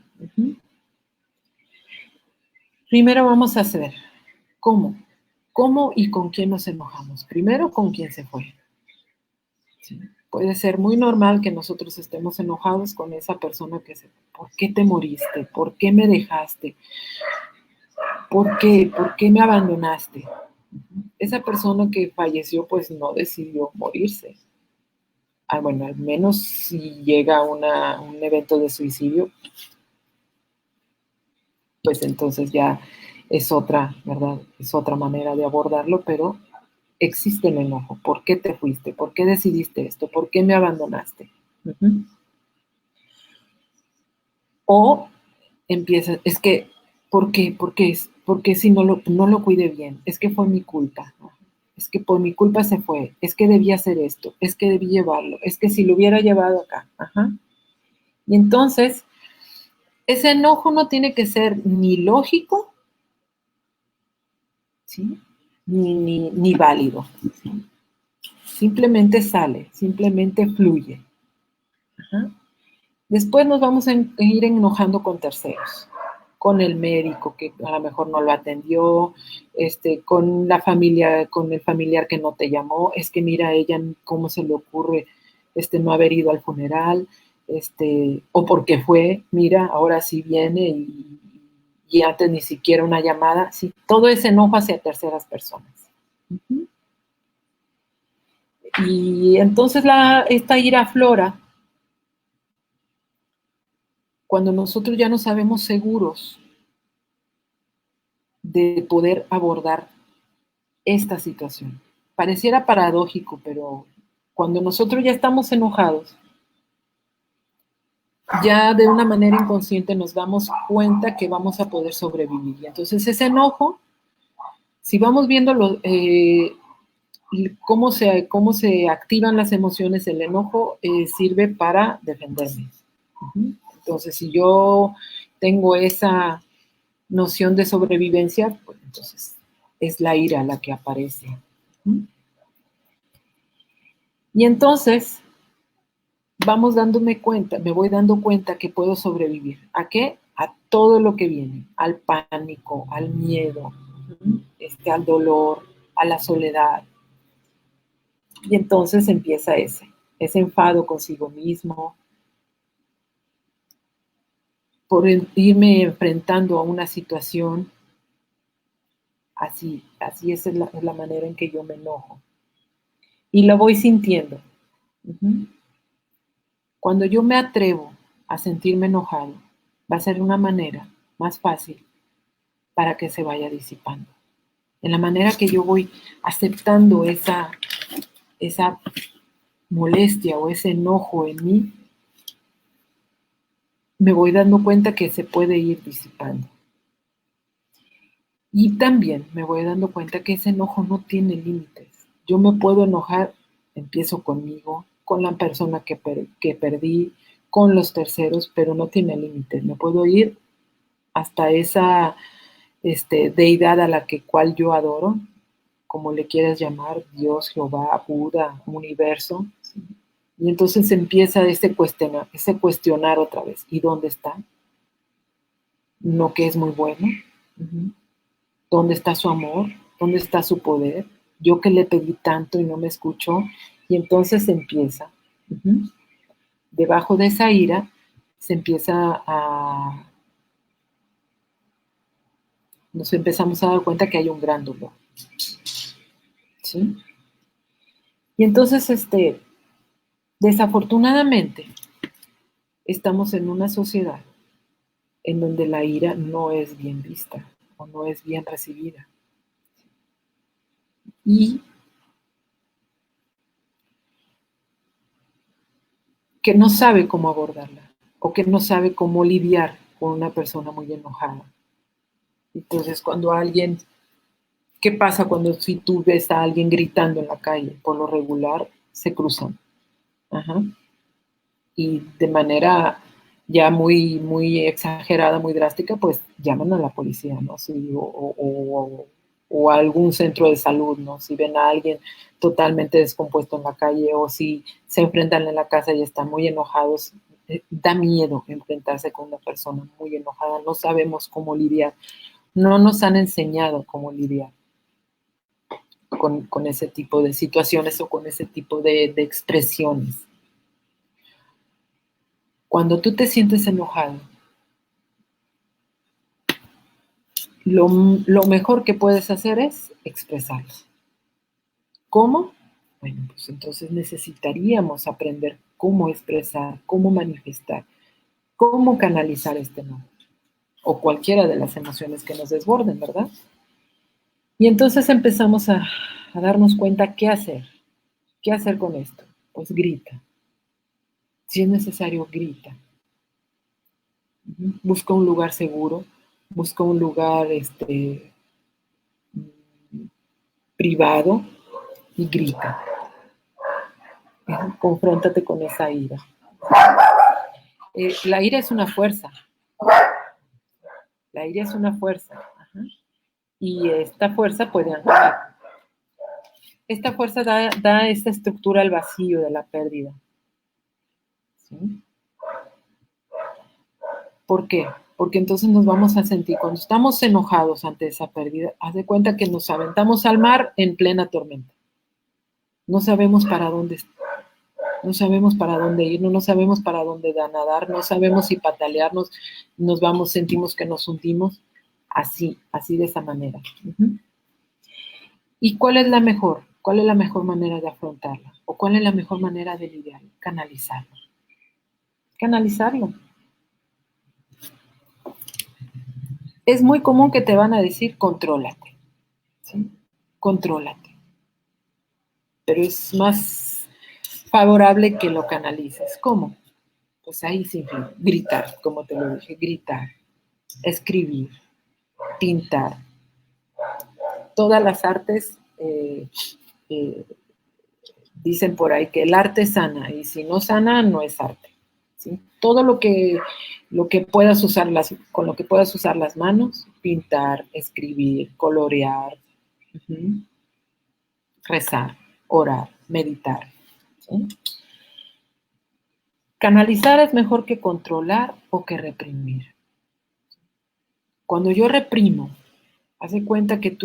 Primero vamos a hacer, ¿cómo? ¿Cómo y con quién nos enojamos? Primero, con quién se fue. ¿Sí? Puede ser muy normal que nosotros estemos enojados con esa persona que se fue. ¿Por qué te moriste? ¿Por qué me dejaste? ¿Por qué? ¿Por qué me abandonaste? Esa persona que falleció, pues no decidió morirse. Bueno, al menos si llega un evento de suicidio, pues entonces ya es otra, ¿verdad? Es otra manera de abordarlo, pero existe el enojo. ¿Por qué te fuiste? ¿Por qué decidiste esto? ¿Por qué me abandonaste? O empieza, es que, ¿por qué? Porque si no lo cuidé bien, es que fue mi culpa. Es que por mi culpa se fue, es que debía hacer esto, es que debí llevarlo, es que si lo hubiera llevado acá. Y entonces, ese enojo no tiene que ser ni lógico, ¿sí? ni válido. ¿Sí? Simplemente sale, simplemente fluye. Después nos vamos a ir enojando con terceros, con el médico que a lo mejor no lo atendió, con la familia, con el familiar que no te llamó, es que mira a ella cómo se le ocurre no haber ido al funeral, o porque fue, mira, ahora sí viene y antes ni siquiera una llamada, sí, todo ese enojo hacia terceras personas. Y entonces esta ira aflora cuando nosotros ya no sabemos seguros de poder abordar esta situación. Pareciera paradójico, pero cuando nosotros ya estamos enojados, ya de una manera inconsciente nos damos cuenta que vamos a poder sobrevivir. Y entonces ese enojo, si vamos viendo cómo se activan las emociones, el enojo sirve para defenderme. Entonces, si yo tengo esa noción de sobrevivencia, pues entonces es la ira la que aparece. Y entonces me voy dando cuenta que puedo sobrevivir. ¿A qué? A todo lo que viene, al pánico, al miedo, al dolor, a la soledad. Y entonces empieza ese enfado consigo mismo, por irme enfrentando a una situación, así es la manera en que yo me enojo. Y lo voy sintiendo. Cuando yo me atrevo a sentirme enojado, va a ser una manera más fácil para que se vaya disipando. En la manera que yo voy aceptando esa molestia o ese enojo en mí, me voy dando cuenta que se puede ir disipando. Y también me voy dando cuenta que ese enojo no tiene límites. Yo me puedo enojar, empiezo conmigo, con la persona que perdí, con los terceros, pero no tiene límites. Me puedo ir hasta esa deidad a la cual yo adoro, como le quieras llamar, Dios, Jehová, Buda, universo. ¿Sí? Y entonces empieza ese cuestionar otra vez. ¿Y dónde está? No, que es muy bueno. ¿Dónde está su amor? ¿Dónde está su poder? Yo que le pedí tanto y no me escuchó. Y entonces empieza. Debajo de esa ira nos empezamos a dar cuenta que hay un gran dolor. ¿Sí? Y entonces, desafortunadamente, estamos en una sociedad en donde la ira no es bien vista o no es bien recibida. Y que no sabe cómo abordarla o que no sabe cómo lidiar con una persona muy enojada. Entonces, ¿qué pasa si tú ves a alguien gritando en la calle? Por lo regular, se cruzan. Y de manera ya muy, muy exagerada, muy drástica, pues llaman a la policía, ¿no? Sí, o a algún centro de salud, ¿no? Si ven a alguien totalmente descompuesto en la calle o si se enfrentan en la casa y están muy enojados, da miedo enfrentarse con una persona muy enojada. No sabemos cómo lidiar. No nos han enseñado cómo lidiar con ese tipo de situaciones o con ese tipo de expresiones. Cuando tú te sientes enojado, lo mejor que puedes hacer es expresarlo. ¿Cómo? Bueno, pues entonces necesitaríamos aprender cómo expresar, cómo manifestar, cómo canalizar este enojo o cualquiera de las emociones que nos desborden, ¿verdad? Y entonces empezamos a darnos cuenta qué hacer. ¿Qué hacer con esto? Pues grita. Si es necesario, grita. Busca un lugar seguro, busca un lugar privado y grita. Confróntate con esa ira. La ira es una fuerza. La ira es una fuerza. Y esta fuerza puede anclar. Esta fuerza da esta estructura al vacío de la pérdida. ¿Sí? ¿Por qué? Porque entonces nos vamos a sentir, cuando estamos enojados ante esa pérdida, haz de cuenta que nos aventamos al mar en plena tormenta. No sabemos para dónde no sabemos para dónde ir, no sabemos para dónde nadar, no sabemos si patalearnos, sentimos que nos hundimos, así de esa manera. ¿Y cuál es la mejor? ¿Cuál es la mejor manera de afrontarla? ¿O cuál es la mejor manera de lidiar? Canalizarlo. Canalizarlo. Es muy común que te van a decir, contrólate. ¿Sí? Contrólate. Pero es más favorable que lo canalices. ¿Cómo? Pues ahí sí, gritar, como te lo dije, gritar, escribir, pintar. Todas las artes dicen por ahí que el arte sana, y si no sana, no es arte. ¿Sí? Todo lo que puedas usar con lo que puedas usar las manos, pintar, escribir, colorear, rezar, orar, meditar. ¿Sí? Canalizar es mejor que controlar o que reprimir. Cuando yo reprimo, haz de cuenta que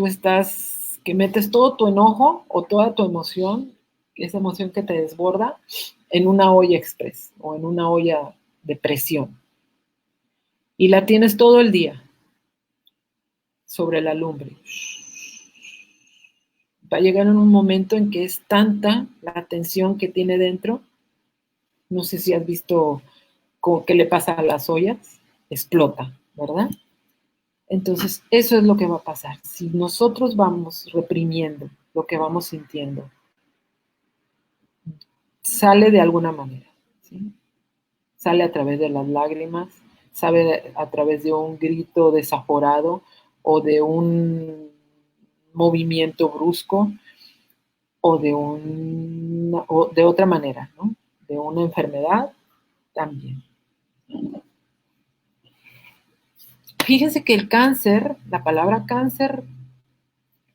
que metes todo tu enojo o toda tu emoción, esa emoción que te desborda, en una olla express o en una olla de presión. y la tienes todo el día sobre la lumbre. Va a llegar en un momento en que es tanta la tensión que tiene dentro. No sé si has visto qué le pasa a las ollas. Explota, ¿verdad? Entonces, eso es lo que va a pasar. Si nosotros vamos reprimiendo lo que vamos sintiendo, sale de alguna manera, ¿sí? Sale a través de las lágrimas, sale a través de un grito desaforado o de un movimiento brusco o de otra manera, ¿no? De una enfermedad también. Fíjense que el cáncer, la palabra cáncer,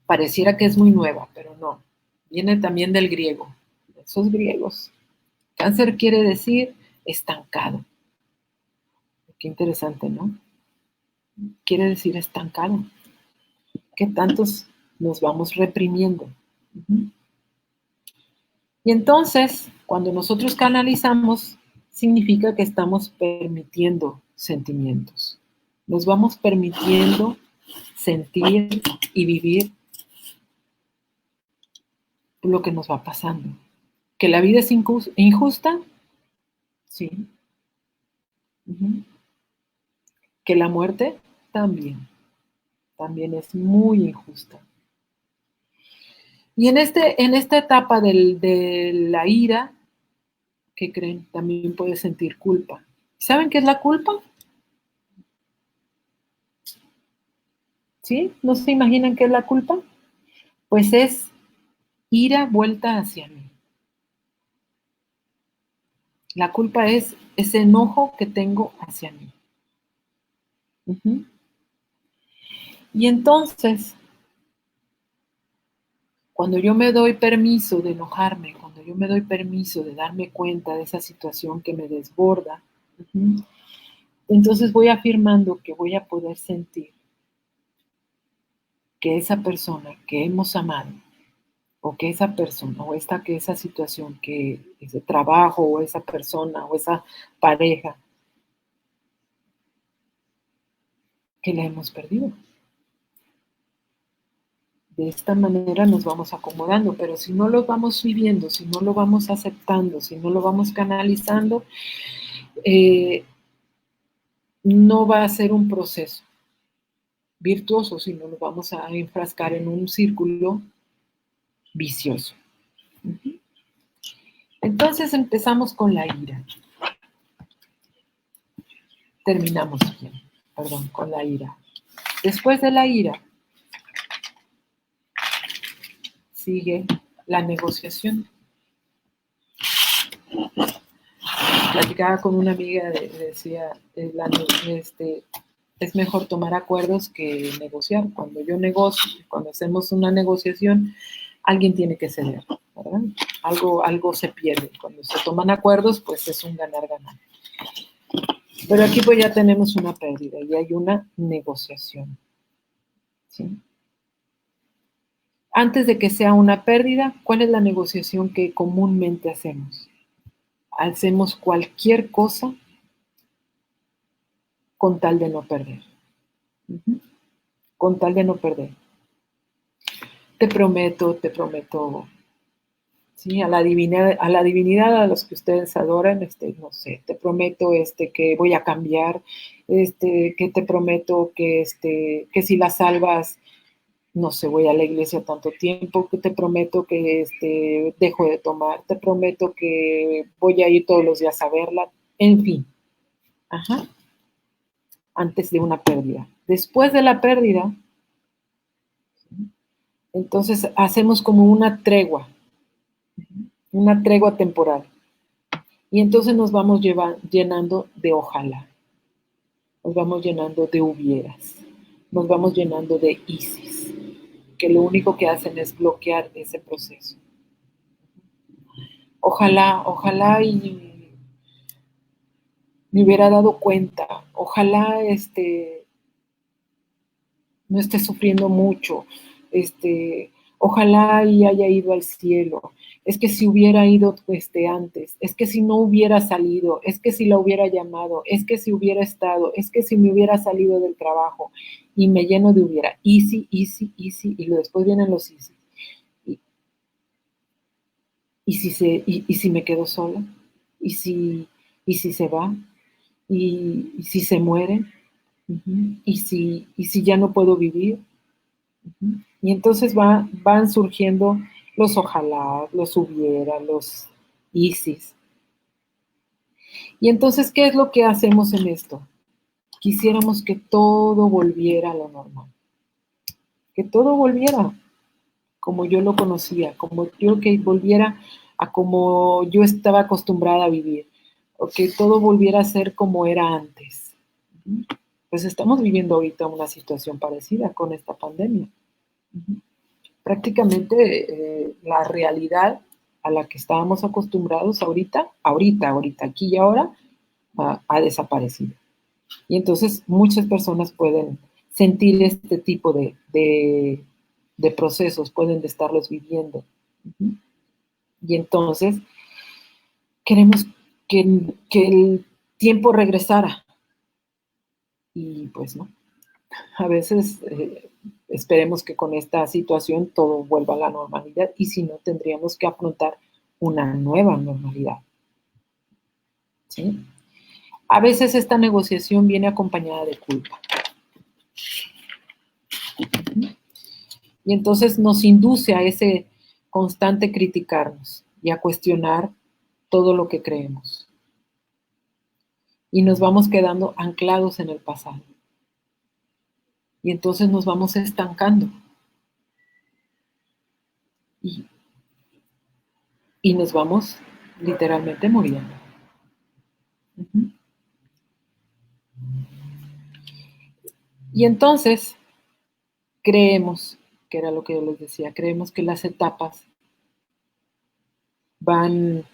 pareciera que es muy nueva, pero no. Viene también del griego, de esos griegos. Cáncer quiere decir estancado. Qué interesante, ¿no? Quiere decir estancado. ¿Qué tantos nos vamos reprimiendo? Y entonces, cuando nosotros canalizamos, significa que estamos permitiendo sentimientos. Nos vamos permitiendo sentir y vivir lo que nos va pasando. ¿Que la vida es injusta? Sí. ¿Que la muerte? También. También es muy injusta. Y en esta etapa de la ira, ¿qué creen? También puedes sentir culpa. ¿Saben qué es la culpa? ¿Sí? ¿No se imaginan qué es la culpa? Pues es ira vuelta hacia mí. La culpa es ese enojo que tengo hacia mí. Y entonces, cuando yo me doy permiso de enojarme, cuando yo me doy permiso de darme cuenta de esa situación que me desborda, entonces voy afirmando que voy a poder sentir que esa persona que hemos amado, o que esa persona, o esa situación, que ese trabajo, o esa persona, o esa pareja, que la hemos perdido. De esta manera nos vamos acomodando, pero si no lo vamos viviendo, si no lo vamos aceptando, si no lo vamos canalizando, no va a ser un proceso virtuoso, sino lo vamos a enfrascar en un círculo vicioso. Entonces empezamos con la ira. Terminamos bien, con la ira. Después de la ira, sigue la negociación. Platicaba con una amiga, decía, es mejor tomar acuerdos que negociar. Cuando yo negocio, cuando hacemos una negociación, alguien tiene que ceder, ¿verdad? Algo se pierde. Cuando se toman acuerdos, pues es un ganar-ganar. Pero aquí pues ya tenemos una pérdida y hay una negociación, ¿sí? Antes de que sea una pérdida, ¿cuál es la negociación que comúnmente hacemos? Hacemos cualquier cosa con tal de no perder. Con tal de no perder. Te prometo, ¿sí? A la divinidad a los que ustedes adoran, no sé, te prometo que voy a cambiar, que te prometo que si la salvas, no sé, voy a la iglesia tanto tiempo, que te prometo que dejo de tomar, te prometo que voy a ir todos los días a verla, en fin. Antes de una pérdida. Después de la pérdida, entonces hacemos como una tregua temporal. Y entonces nos vamos llenando de ojalá. Nos vamos llenando de hubieras. Nos vamos llenando de ISIS, que lo único que hacen es bloquear ese proceso. Ojalá y me hubiera dado cuenta. Ojalá no esté sufriendo mucho. Ojalá y haya ido al cielo. Es que si hubiera ido antes, es que si no hubiera salido, es que si la hubiera llamado, es que si hubiera estado, es que si me hubiera salido del trabajo, y me lleno de hubiera, y si, y después vienen los y si. Y si me quedo sola, y si se va, y si se muere, y si ya no puedo vivir. Y entonces van surgiendo los ojalá, los hubiera, los ISIS. Y entonces, ¿qué es lo que hacemos en esto? Quisiéramos que todo volviera a lo normal. Que todo volviera como yo lo conocía, como yo que volviera a como yo estaba acostumbrada a vivir, o que todo volviera a ser como era antes. Pues estamos viviendo ahorita una situación parecida con esta pandemia. Prácticamente la realidad a la que estábamos acostumbrados ahorita, aquí y ahora, ha desaparecido. Y entonces muchas personas pueden sentir este tipo de procesos, pueden estarlos viviendo. Y entonces queremos que el tiempo regresara. Y pues no. A veces esperemos que con esta situación todo vuelva a la normalidad, y si no, tendríamos que afrontar una nueva normalidad. ¿Sí? A veces esta negociación viene acompañada de culpa. Y entonces nos induce a ese constante criticarnos y a cuestionar todo lo que creemos. Y nos vamos quedando anclados en el pasado. Y entonces nos vamos estancando. Y nos vamos literalmente muriendo. Y entonces creemos, que era lo que yo les decía, creemos que las etapas van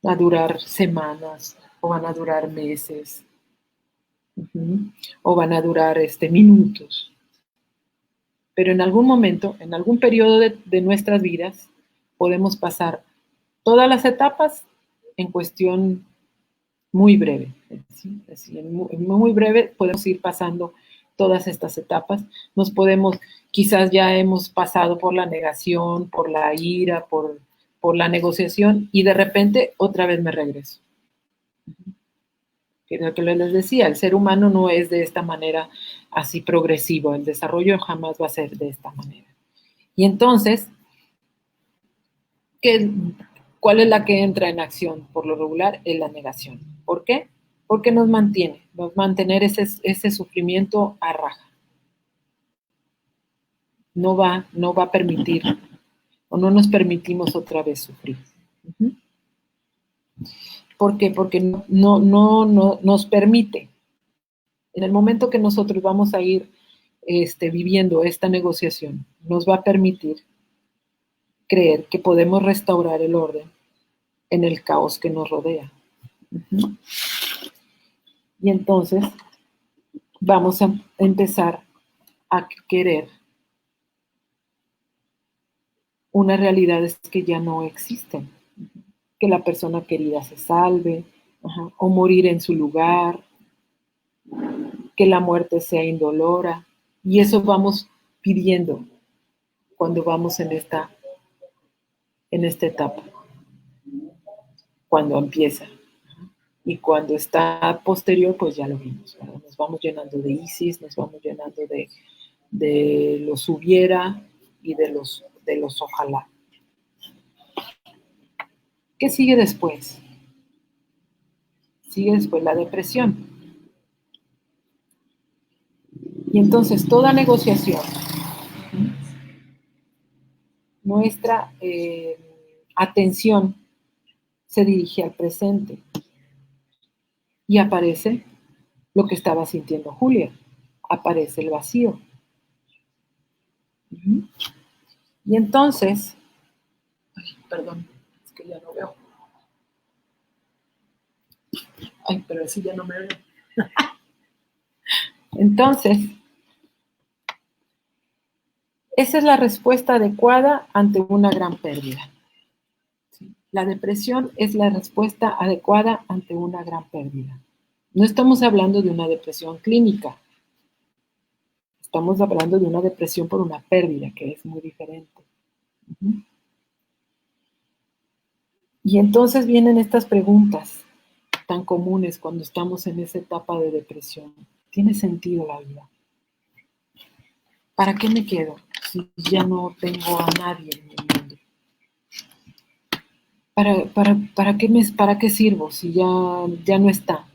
a durar semanas, o van a durar meses, o van a durar minutos. Pero en algún momento, en algún periodo de nuestras vidas, podemos pasar todas las etapas en cuestión muy breve. ¿Sí? Así, en muy breve podemos ir pasando todas estas etapas. Quizás ya hemos pasado por la negación, por la ira, por la negociación, y de repente otra vez me regreso. Que lo que les decía, el ser humano no es de esta manera así progresivo, el desarrollo jamás va a ser de esta manera. Y entonces, ¿cuál es la que entra en acción? Por lo regular, es la negación. ¿Por qué? Porque nos mantener ese sufrimiento a raja. No va a permitir, o no nos permitimos otra vez sufrir. ¿Por qué? Porque no nos permite. En el momento que nosotros vamos a ir viviendo esta negociación, nos va a permitir creer que podemos restaurar el orden en el caos que nos rodea. Y entonces vamos a empezar a querer unas realidades que ya no existen. Que la persona querida se salve, o morir en su lugar, que la muerte sea indolora. Y eso vamos pidiendo cuando vamos en esta etapa, cuando empieza. Y cuando está posterior, pues ya lo vimos, ¿verdad? Nos vamos llenando de ISIS, nos vamos llenando de los hubiera y de los ojalá. ¿Qué sigue después? Sigue después la depresión. Y entonces toda negociación, nuestra atención se dirige al presente. Y aparece lo que estaba sintiendo Julia. Aparece el vacío. Y entonces, perdón, es que ya no veo. Ay, pero así ya no me veo. Entonces, Esa es la respuesta adecuada ante una gran pérdida. ¿Sí? La depresión es la respuesta adecuada ante una gran pérdida. No estamos hablando de una depresión clínica. Estamos hablando de una depresión por una pérdida, que es muy diferente. Uh-huh. Y entonces vienen estas preguntas tan comunes cuando estamos en esa etapa de depresión. ¿Tiene sentido la vida? ¿Para qué me quedo si ya no tengo a nadie en mi mundo? ¿Para qué sirvo si ya no está?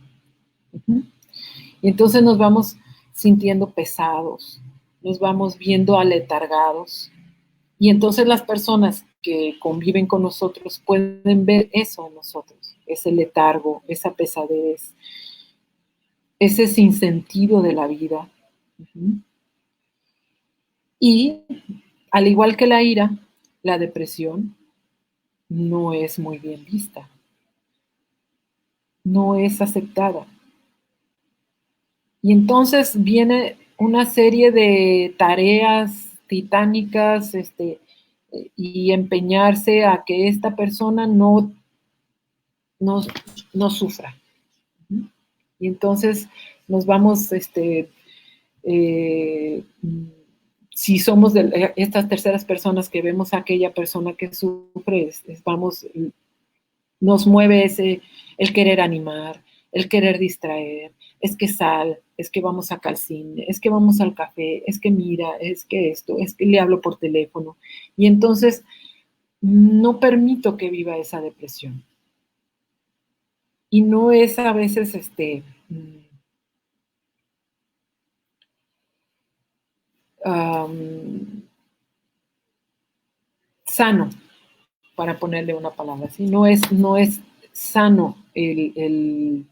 Uh-huh. Y entonces nos vamos sintiendo pesados, nos vamos viendo aletargados. Y entonces las personas que conviven con nosotros pueden ver eso en nosotros, ese letargo, esa pesadez, ese sinsentido de la vida. Uh-huh. Y al igual que la ira, la depresión no es muy bien vista, no es aceptada. Y entonces viene una serie de tareas titánicas, y empeñarse a que esta persona no sufra. Y entonces nos vamos, si somos de estas terceras personas que vemos a aquella persona que sufre, nos mueve el querer animar, el querer distraer, es que sal, es que vamos acá al cine, es que vamos al café, es que mira, es que esto, es que le hablo por teléfono. Y entonces no permito que viva esa depresión. Y no es a veces sano, para ponerle una palabra así. No es sano el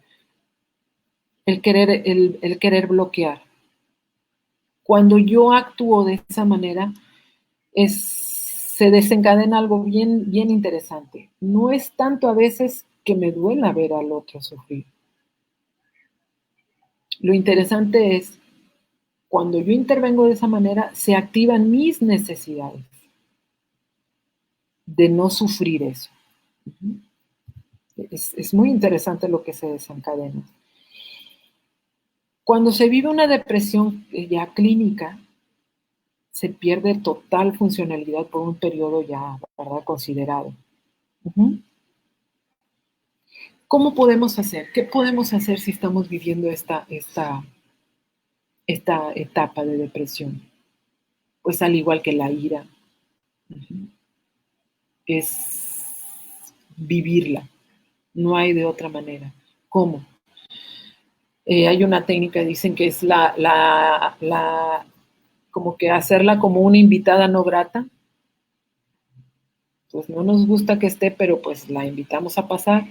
querer bloquear. Cuando yo actúo de esa manera, se desencadena algo bien, bien interesante. No es tanto a veces que me duela ver al otro sufrir. Lo interesante es, cuando yo intervengo de esa manera, se activan mis necesidades de no sufrir eso. Es muy interesante lo que se desencadena. Cuando se vive una depresión ya clínica, se pierde total funcionalidad por un periodo ya, ¿verdad?, considerado. Uh-huh. ¿Cómo podemos hacer? ¿Qué podemos hacer si estamos viviendo esta etapa de depresión? Pues al igual que la ira, uh-huh, es vivirla. No hay de otra manera. ¿Cómo? Hay una técnica, dicen que es como que hacerla como una invitada no grata. Pues no nos gusta que esté, pero pues la invitamos a pasar.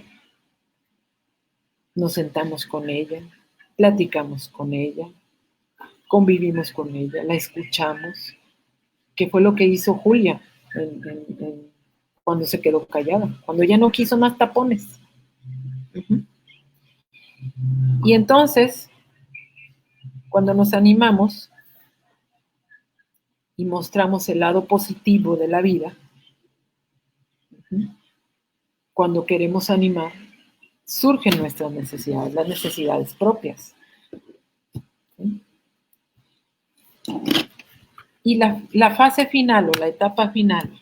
Nos sentamos con ella, platicamos con ella, convivimos con ella, la escuchamos. ¿Qué fue lo que hizo Julia cuando se quedó callada? Cuando ella no quiso más tapones. Uh-huh. Y entonces, cuando nos animamos y mostramos el lado positivo de la vida, uh-huh, cuando queremos animar, surgen nuestras necesidades, las necesidades propias. ¿Sí? Y la fase final o la etapa final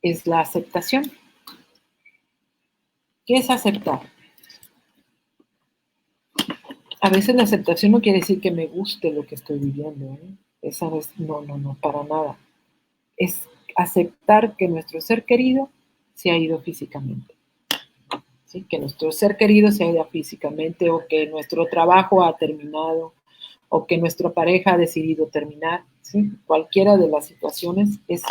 es la aceptación. ¿Qué es aceptar? A veces la aceptación no quiere decir que me guste lo que estoy viviendo, ¿eh? Esa vez, no, para nada. Es aceptar que nuestro ser querido se ha ido físicamente. ¿Sí? Que nuestro ser querido se ha ido físicamente, o que nuestro trabajo ha terminado, o que nuestra pareja ha decidido terminar. ¿Sí? Cualquiera de las situaciones es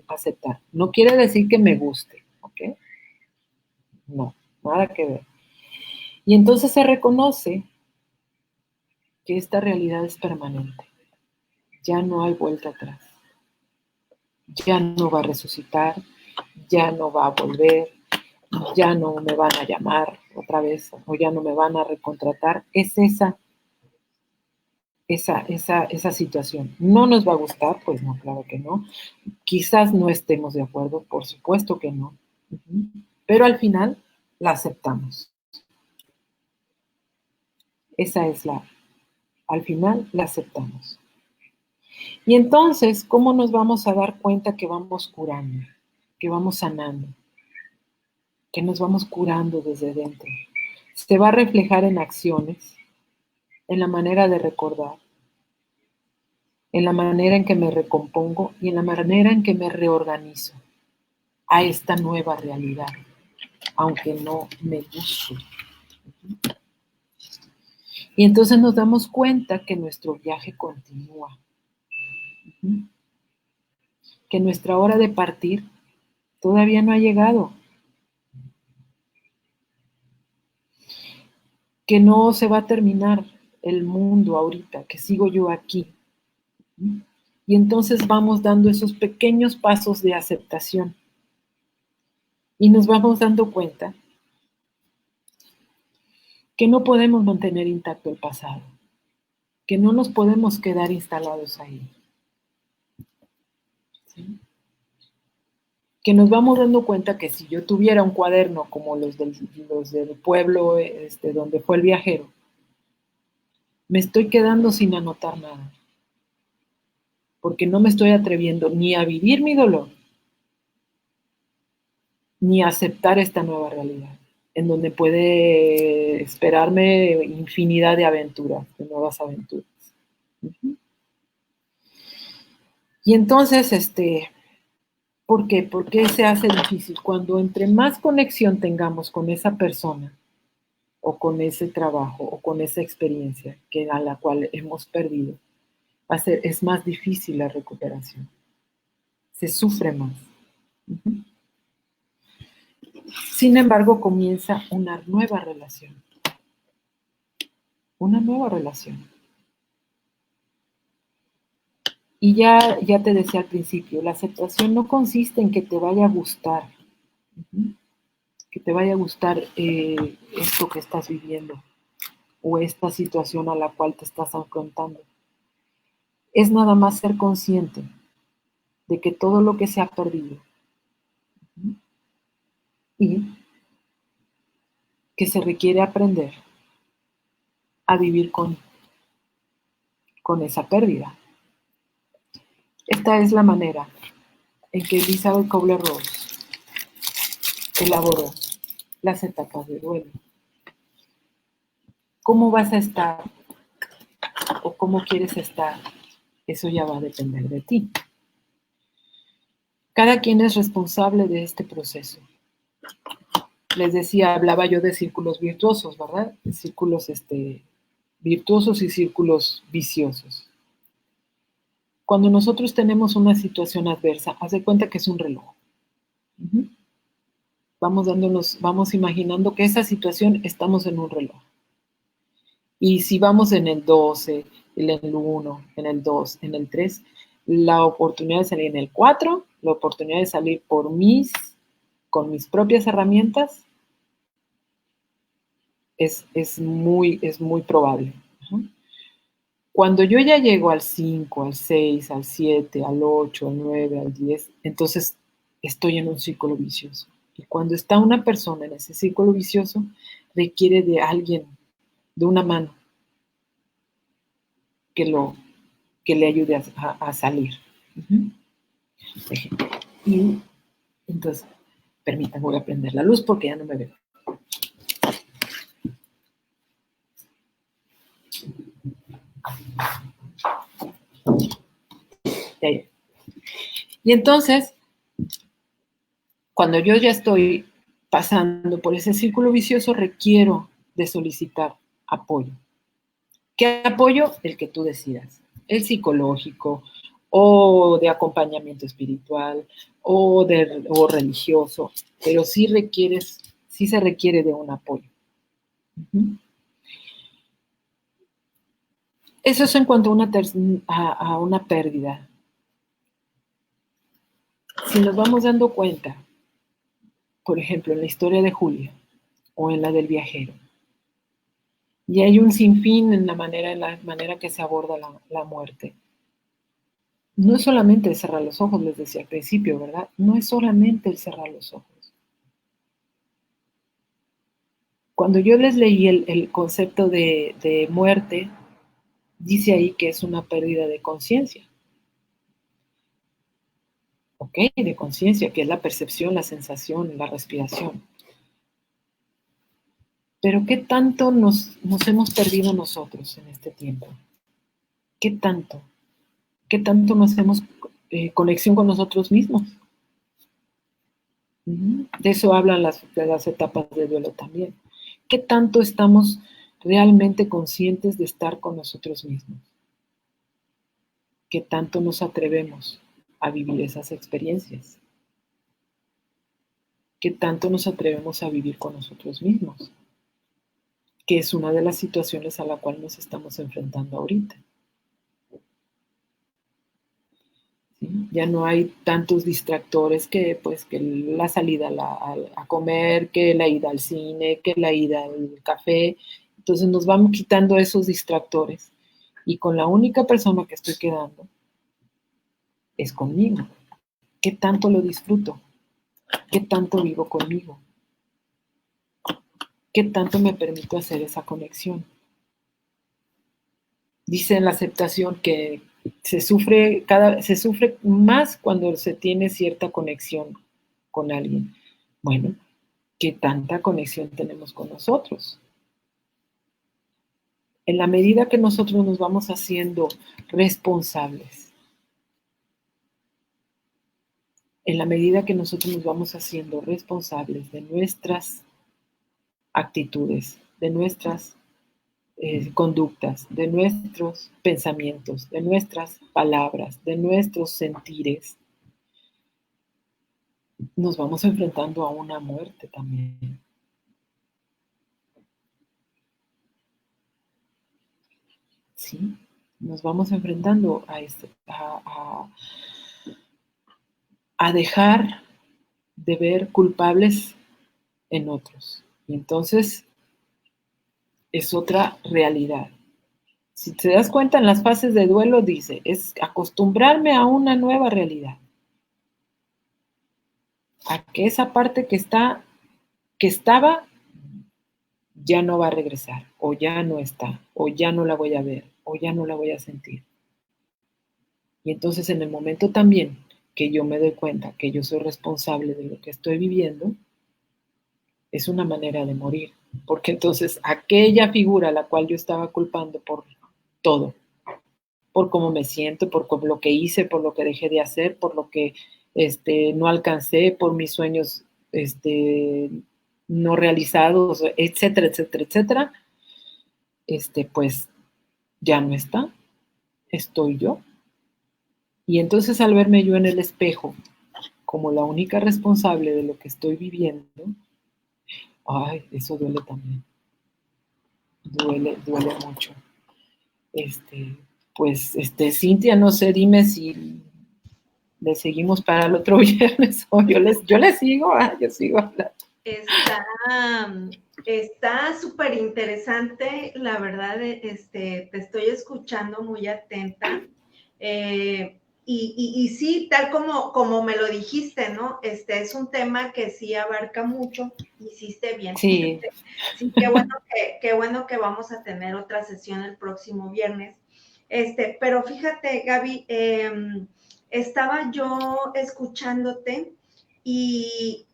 aceptar. No quiere decir que me guste, ¿ok? No, nada que ver. Y entonces se reconoce que esta realidad es permanente. Ya no hay vuelta atrás. Ya no va a resucitar, ya no va a volver, ya no me van a llamar otra vez, o ya no me van a recontratar. Es esa situación. ¿No nos va a gustar? Pues no, claro que no. Quizás no estemos de acuerdo, por supuesto que no. Pero al final la aceptamos. Al final la aceptamos. Y entonces, ¿cómo nos vamos a dar cuenta que vamos curando, que vamos sanando, que nos vamos curando desde dentro? Se va a reflejar en acciones, en la manera de recordar, en la manera en que me recompongo y en la manera en que me reorganizo a esta nueva realidad, aunque no me guste. Y entonces nos damos cuenta que nuestro viaje continúa, que nuestra hora de partir todavía no ha llegado, que no se va a terminar el mundo ahorita, que sigo yo aquí. Y entonces vamos dando esos pequeños pasos de aceptación y nos vamos dando cuenta que no podemos mantener intacto el pasado, que no nos podemos quedar instalados ahí. ¿Sí? Que nos vamos dando cuenta que si yo tuviera un cuaderno como los del pueblo donde fue el viajero, me estoy quedando sin anotar nada, porque no me estoy atreviendo ni a vivir mi dolor, ni a aceptar esta nueva realidad, en donde puede esperarme infinidad de aventuras, de nuevas aventuras. Y entonces, ¿por qué? ¿Por qué se hace difícil? Cuando entre más conexión tengamos con esa persona, o con ese trabajo, o con esa experiencia a la cual hemos perdido, es más difícil la recuperación. Se sufre más. Sin embargo, comienza una nueva relación. Una nueva relación. Y ya te decía al principio, la aceptación no consiste en que te vaya a gustar, que te vaya a gustar esto que estás viviendo o esta situación a la cual te estás afrontando. Es nada más ser consciente de que todo lo que se ha perdido y que se requiere aprender a vivir con esa pérdida. Esta es la manera en que Elizabeth Kubler-Ross elaboró las etapas de duelo. ¿Cómo vas a estar o cómo quieres estar? Eso ya va a depender de ti. Cada quien es responsable de este proceso. Les decía, hablaba yo de círculos virtuosos, ¿verdad? De círculos virtuosos y círculos viciosos. Cuando nosotros tenemos una situación adversa, haz de cuenta que es un reloj. Vamos imaginando que esa situación estamos en un reloj. Y si vamos en el 12, en el 1, en el 2, en el 3, la oportunidad de salir en el 4, la oportunidad de salir con mis propias herramientas, es muy probable. Cuando yo ya llego al 5, al 6, al 7, al 8, al 9, al 10, entonces estoy en un círculo vicioso. Y cuando está una persona en ese círculo vicioso, requiere de alguien, de una mano, que le ayude a salir. Y entonces, permítanme, voy a prender la luz porque ya no me veo. Y entonces, cuando yo ya estoy pasando por ese círculo vicioso, requiero de solicitar apoyo. ¿Qué apoyo? El que tú decidas. El psicológico, o de acompañamiento espiritual, o religioso, pero sí se requiere de un apoyo. Eso es en cuanto a una pérdida. Si nos vamos dando cuenta, por ejemplo, en la historia de Julia o en la del viajero, Y hay un sinfín en la manera que se aborda la muerte. No es solamente el cerrar los ojos, les decía al principio, ¿verdad? No es solamente el cerrar los ojos. Cuando yo les leí el concepto de muerte, dice ahí que es una pérdida de conciencia. ¿Ok? De conciencia, que es la percepción, la sensación, la respiración. Pero ¿qué tanto nos hemos perdido nosotros en este tiempo? ¿Qué tanto? ¿Qué tanto nos hemos conexión con nosotros mismos? De eso hablan de las etapas de duelo también. ¿Qué tanto estamos realmente conscientes de estar con nosotros mismos? ¿Qué tanto nos atrevemos a vivir esas experiencias? ¿Qué tanto nos atrevemos a vivir con nosotros mismos? Que es una de las situaciones a la cual nos estamos enfrentando ahorita. ¿Sí? Ya no hay tantos distractores que la salida a comer, que la ida al cine, que la ida al café. Entonces nos vamos quitando esos distractores y con la única persona que estoy quedando es conmigo. ¿Qué tanto lo disfruto? ¿Qué tanto vivo conmigo? ¿Qué tanto me permito hacer esa conexión? Dice en la aceptación que se sufre más cuando se tiene cierta conexión con alguien. Bueno, ¿qué tanta conexión tenemos con nosotros? En la medida que nosotros nos vamos haciendo responsables, en la medida que nosotros nos vamos haciendo responsables de nuestras actitudes, de nuestras conductas, de nuestros pensamientos, de nuestras palabras, de nuestros sentires, nos vamos enfrentando a una muerte también. ¿Sí? Nos vamos enfrentando a dejar de ver culpables en otros. Y entonces es otra realidad. Si te das cuenta, en las fases de duelo dice, es acostumbrarme a una nueva realidad. A que esa parte que estaba, ya no va a regresar, o ya no está, o ya no la voy a ver, o ya no la voy a sentir. Y entonces en el momento también que yo me doy cuenta que yo soy responsable de lo que estoy viviendo, es una manera de morir. Porque entonces aquella figura a la cual yo estaba culpando por todo, por cómo me siento, por lo que hice, por lo que dejé de hacer, por lo que no alcancé, por mis sueños no realizados, etcétera, etcétera, etcétera, pues ya no está, estoy yo. Y entonces al verme yo en el espejo como la única responsable de lo que estoy viviendo, ay, eso duele también. Duele mucho. Pues, Cintia, no sé, dime si le seguimos para el otro viernes o yo les sigo, yo sigo hablando. Está súper interesante, la verdad, te estoy escuchando muy atenta. Y sí, tal como me lo dijiste, ¿no? Es un tema que sí abarca mucho, hiciste bien. Sí. Sí, qué bueno que vamos a tener otra sesión el próximo viernes. Pero fíjate, Gaby, estaba yo escuchándote y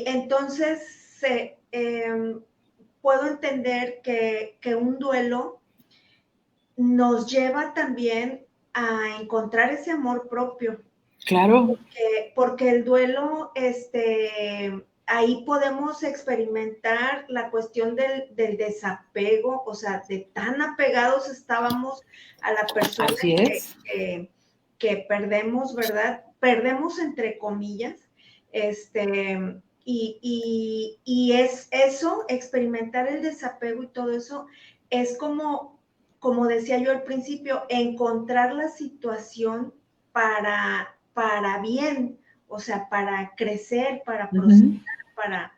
entonces puedo entender que un duelo nos lleva también a encontrar ese amor propio. Claro. Porque el duelo, ahí podemos experimentar la cuestión del desapego, o sea, de tan apegados estábamos a la persona que perdemos, ¿verdad? Perdemos entre comillas, y es eso, experimentar el desapego y todo eso, es como decía yo al principio, encontrar la situación para bien, o sea, para crecer, para procesar,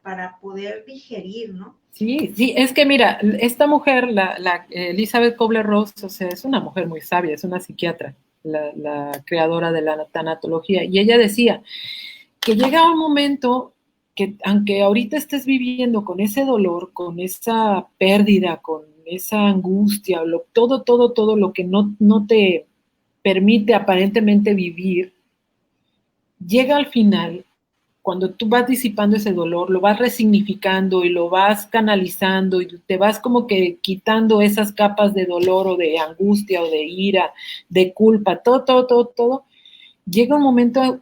para poder digerir, ¿no? Sí, sí, es que mira, esta mujer, la Elizabeth Kubler-Ross, o sea, es una mujer muy sabia, es una psiquiatra, la creadora de la tanatología, y ella decía que llega un momento que aunque ahorita estés viviendo con ese dolor, con esa pérdida, con esa angustia, todo lo que no te permite aparentemente vivir, llega al final, cuando tú vas disipando ese dolor, lo vas resignificando y lo vas canalizando y te vas como que quitando esas capas de dolor o de angustia o de ira, de culpa, todo, llega un momento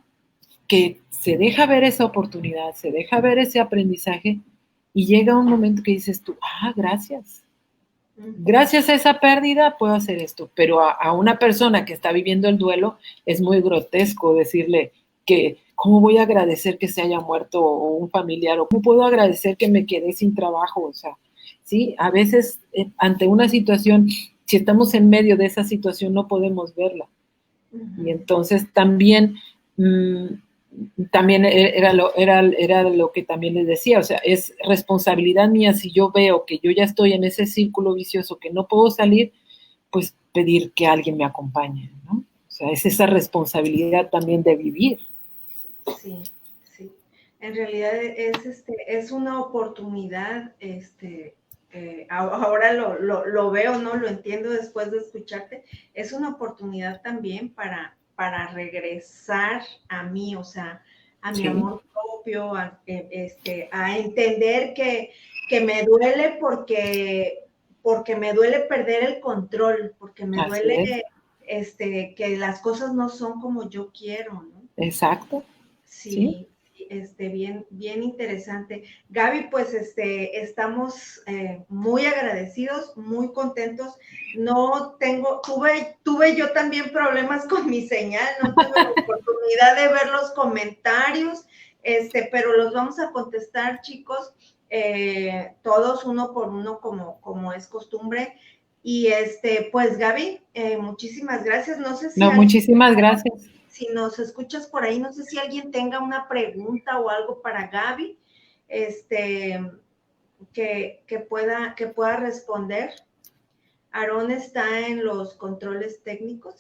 que se deja ver esa oportunidad, se deja ver ese aprendizaje y llega un momento que dices tú, gracias. Gracias a esa pérdida puedo hacer esto, pero a una persona que está viviendo el duelo es muy grotesco decirle que cómo voy a agradecer que se haya muerto un familiar o cómo puedo agradecer que me quedé sin trabajo, o sea, sí, a veces ante una situación, si estamos en medio de esa situación no podemos verla. Y entonces también era lo que también les decía, o sea, es responsabilidad mía si yo veo que yo ya estoy en ese círculo vicioso que no puedo salir, pues pedir que alguien me acompañe, ¿no? O sea, es esa responsabilidad también de vivir. Sí, sí. En realidad es una oportunidad, ahora lo veo, ¿no? Lo entiendo después de escucharte. Es una oportunidad también para regresar a mí, o sea, a mi amor propio, a entender que me duele porque me duele perder el control, porque me duele que las cosas no son como yo quiero, ¿no? Exacto. Sí, bien interesante. Gaby, pues estamos muy agradecidos, muy contentos. Tuve yo también problemas con mi señal, no tuve la oportunidad de ver los comentarios, pero los vamos a contestar, chicos, todos uno por uno como es costumbre. Y pues Gaby, muchísimas gracias. No sé si muchísimas gracias. Si nos escuchas por ahí, no sé si alguien tenga una pregunta o algo para Gaby, que pueda responder. Aarón está en los controles técnicos.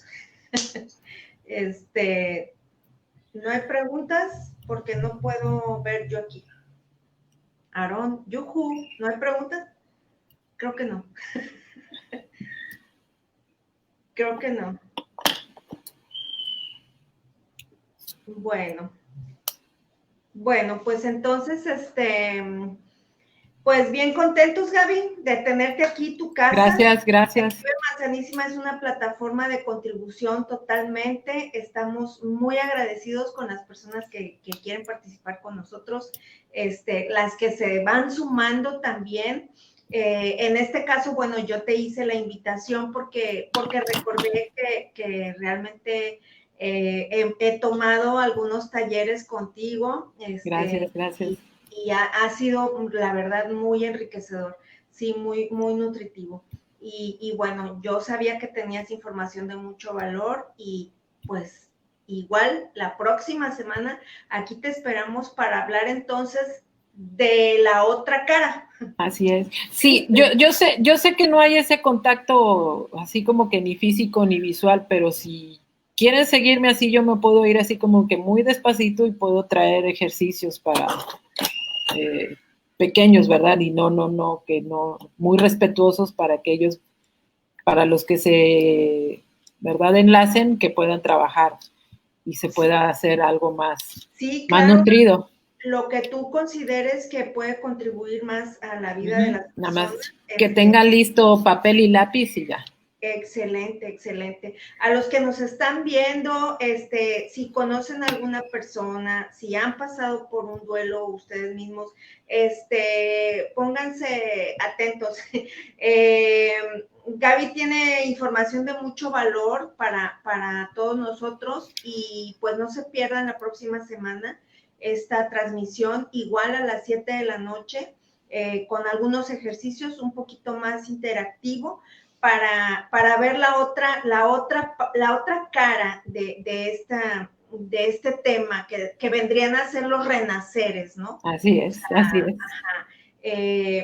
No hay preguntas porque no puedo ver yo aquí. Aarón, ¿no hay preguntas? Creo que no. Creo que no. Bueno, pues entonces, pues bien contentos, Gaby, de tenerte aquí, tu casa. Gracias. Manzanísima es una plataforma de contribución totalmente. Estamos muy agradecidos con las personas que quieren participar con nosotros, las que se van sumando también. En este caso, bueno, yo te hice la invitación porque recordé que realmente he tomado algunos talleres contigo. Gracias. Y ha sido, la verdad, muy enriquecedor, sí, muy, muy nutritivo. Y bueno, yo sabía que tenías información de mucho valor y pues igual la próxima semana aquí te esperamos para hablar entonces de la otra cara. Así es. Sí, yo sé que no hay ese contacto así como que ni físico ni visual, pero si quieren seguirme así, yo me puedo ir así como que muy despacito y puedo traer ejercicios para pequeños, ¿verdad? Y muy respetuosos para aquellos, para los que se, ¿verdad? Enlacen, que puedan trabajar y se pueda hacer algo más, sí, claro, más nutrido. Lo que tú consideres que puede contribuir más a la vida de las personas. Nada más que tengan listo papel y lápiz y ya. Excelente. A los que nos están viendo, si conocen a alguna persona, si han pasado por un duelo ustedes mismos, pónganse atentos. Gaby tiene información de mucho valor para todos nosotros y pues no se pierdan la próxima semana esta transmisión igual a las 7 de la noche con algunos ejercicios un poquito más interactivo para ver la otra cara de este tema que vendrían a ser los renaceres, ¿no? Así es. Ajá.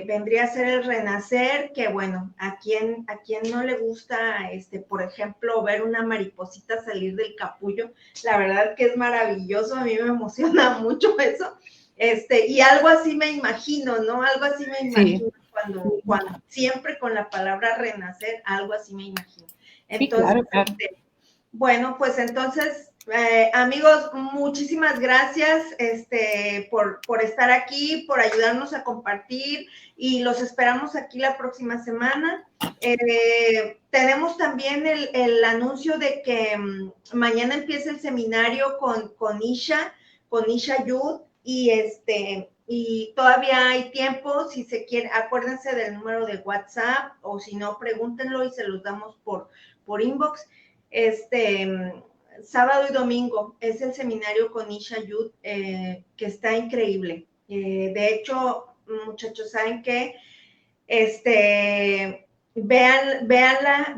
vendría a ser el renacer, que bueno, a quien no le gusta, por ejemplo, ver una mariposita salir del capullo, la verdad que es maravilloso, a mí me emociona mucho eso, y algo así me imagino, ¿no? Algo así me imagino Sí. cuando siempre con la palabra renacer, algo así me imagino. Sí, Entonces, claro, claro. Bueno, pues entonces, amigos, muchísimas gracias por estar aquí, por ayudarnos a compartir y los esperamos aquí la próxima semana. Tenemos también el anuncio de que mañana empieza el seminario con Isha Yud, y todavía hay tiempo, si se quiere, acuérdense del número de WhatsApp, o si no, pregúntenlo y se los damos por inbox. Sábado y domingo es el seminario con Isha Yud, que está increíble. De hecho, muchachos, ¿saben qué? Véanla,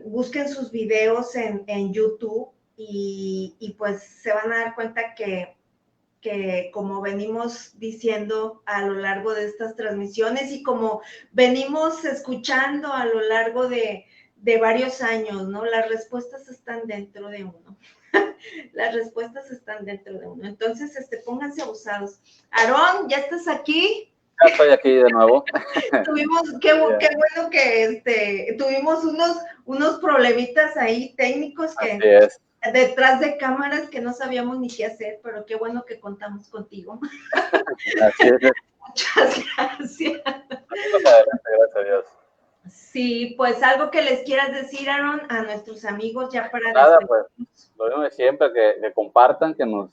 busquen sus videos en YouTube y pues se van a dar cuenta que como venimos diciendo a lo largo de estas transmisiones y como venimos escuchando a lo largo de varios años, ¿no? Las respuestas están dentro de uno. Las respuestas están dentro de uno. Entonces, pónganse abusados. Aarón, ¿ya estás aquí? Ya estoy aquí de nuevo. Qué bueno que tuvimos unos problemitas ahí técnicos que... Así es. Detrás de cámaras que no sabíamos ni qué hacer, pero qué bueno que contamos contigo. Así es. Muchas gracias. Gracias a Dios. Sí, pues algo que les quieras decir, Aaron, a nuestros amigos ya para nada, pues lo mismo de siempre, que compartan, que nos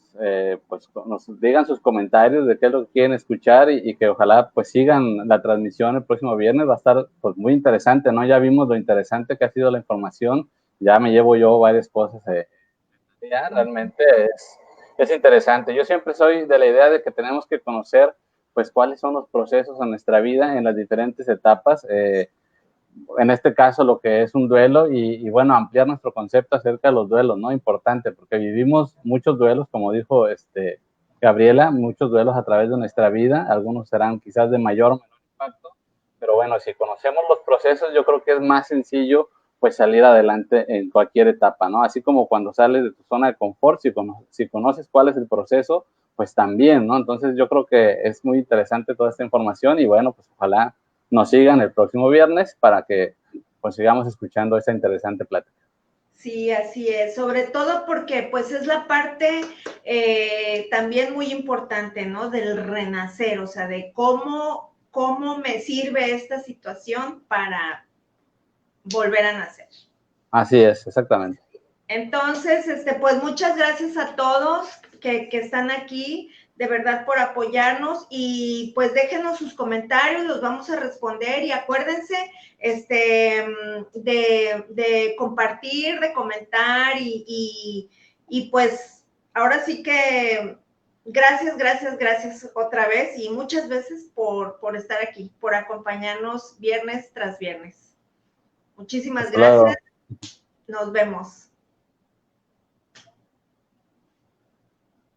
digan sus comentarios de qué es lo que quieren escuchar y que ojalá pues sigan la transmisión el próximo viernes. Va a estar pues muy interesante, ¿no? Ya vimos lo interesante que ha sido la información, ya me llevo yo varias cosas. Ya realmente es interesante. Yo siempre soy de la idea de que tenemos que conocer pues cuáles son los procesos en nuestra vida en las diferentes etapas. En este caso lo que es un duelo y bueno, ampliar nuestro concepto acerca de los duelos, ¿no? Importante, porque vivimos muchos duelos, como dijo Gabriela, muchos duelos a través de nuestra vida, algunos serán quizás de mayor o menor impacto, pero bueno, si conocemos los procesos, yo creo que es más sencillo pues salir adelante en cualquier etapa, ¿no? Así como cuando sales de tu zona de confort, si conoces cuál es el proceso, pues también, ¿no? Entonces yo creo que es muy interesante toda esta información y bueno, pues ojalá nos sigan el próximo viernes para que pues sigamos escuchando esa interesante plática. Sí, así es, sobre todo porque pues es la parte también muy importante, ¿no? Del renacer, o sea, de cómo me sirve esta situación para volver a nacer. Así es, exactamente. Entonces, pues muchas gracias a todos que están aquí, de verdad por apoyarnos y pues déjenos sus comentarios, los vamos a responder y acuérdense de compartir, de comentar y pues ahora sí que gracias otra vez y muchas veces por estar aquí, por acompañarnos viernes tras viernes. Muchísimas gracias. Nos vemos.